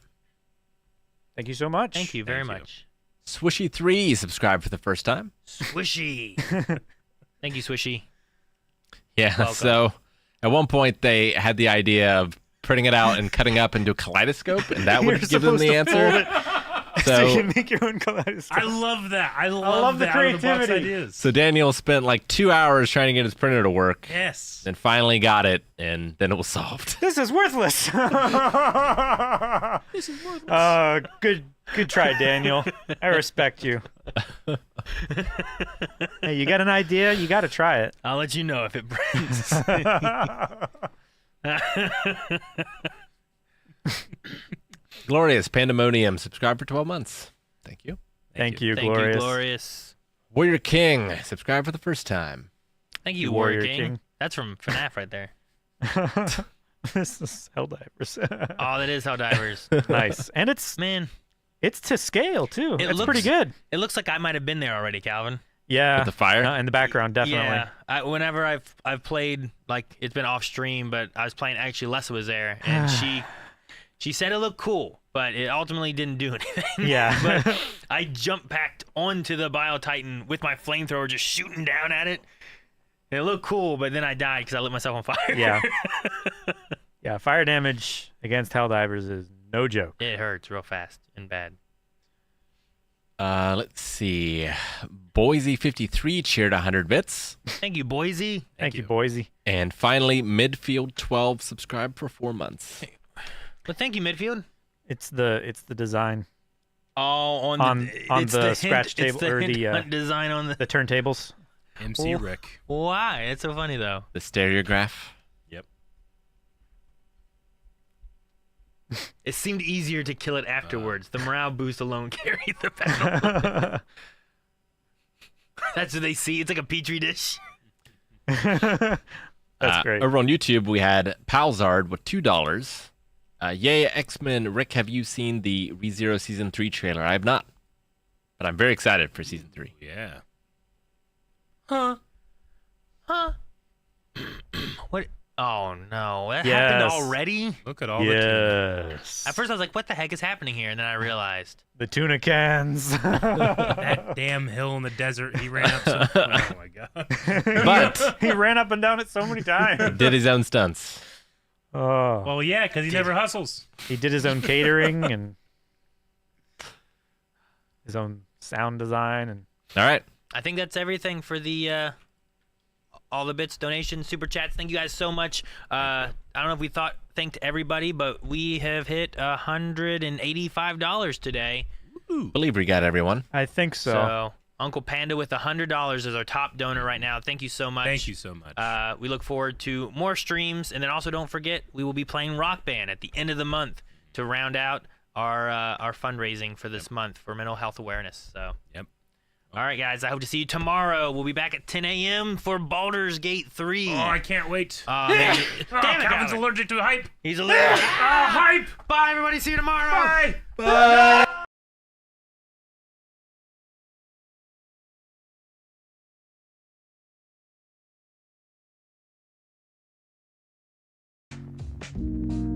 Thank you so much. Thank you very Thank you. much. Swishy3 subscribed for the first time. Swishy. Thank you, Swishy. Yeah, Welcome. so at one point they had the idea of printing it out and cutting up into a kaleidoscope, and that would You're give them the supposed to answer. fold So you So, can make your own kaleidoscope. I love that. I love the that out-of-the-box creativity. ideas. so Daniel spent like 2 hours trying to get his printer to work, Yes. and finally got it, and then it was solved. This is worthless. This is worthless. Good try, Daniel. I respect you. Hey, you got an idea? You got to try it. I'll let you know if it breaks. Glorious Pandemonium, subscribe for 12 months. Thank you. Thank you, Thank Glorious. you, Glorious. Warrior King, subscribe for the first time. Thank you, The Warrior Warrior King. King. That's from FNAF right there. This is Helldivers. Oh, that is Helldivers. Nice. And it's to scale, too. It It's looks- pretty good. It looks like I might have been there already, Calvin. Yeah. With the fire? In the background, definitely. Yeah. Whenever I've played, like, it's been off stream, but I was playing, actually Lessa was there, and she said it looked cool, but it ultimately didn't do anything. Yeah. But I jumped packed onto the Bio Titan with my flamethrower just shooting down at it. And it looked cool, but then I died because I lit myself on fire. Yeah. Yeah, fire damage against Helldivers is no joke. It hurts real fast and bad. Let's see. Boise53 cheered 100 bits. Thank you, Boise. Thank you, Boise. And finally, Midfield12 subscribed for 4 months. Well, thank you, Midfield. It's the design. Oh, on the hint- scratch table it's the or hint the hunt design on the. The turntables. MC Rick. Why? It's so funny though. The stereograph. Yep. It seemed easier to kill it afterwards. The morale boost alone carried the battle. That's what they see. It's like a petri dish. That's great. Over on YouTube, we had Palzard with $2. Yay, X-Men. Rick, have you seen the ReZero Season 3 trailer? I have not. But I'm very excited for Season 3. Yeah. Huh? What? Oh no, that happened Yes. already? Look at all the tuna. Yes. At first I was like, what the heck is happening here? And then I realized. The tuna cans. That damn hill in the desert he ran up. Oh my god. But He ran up and down it so many times. did his own stunts. Oh. Well, yeah, because he never hustles. He did his own catering and his own sound design and All right. I think that's everything for the all the bits, donations, super chats. Thank you guys so much. I don't know if we thanked everybody, but we have hit $185 today. Believe we got everyone. I think so. So Uncle Panda with $100 is our top donor right now. Thank you so much. Thank you so much. We look forward to more streams, and then also don't forget we will be playing Rock Band at the end of the month to round out our fundraising for this month for mental health awareness. So. Yep. All right, guys. I hope to see you tomorrow. We'll be back at 10 a.m. for Baldur's Gate 3. Oh, I can't wait. Man. Damn Damn it, Calvin's Calvin. allergic to hype. He's a little. Hype. Bye, everybody. See you tomorrow. Bye. Bye. Bye.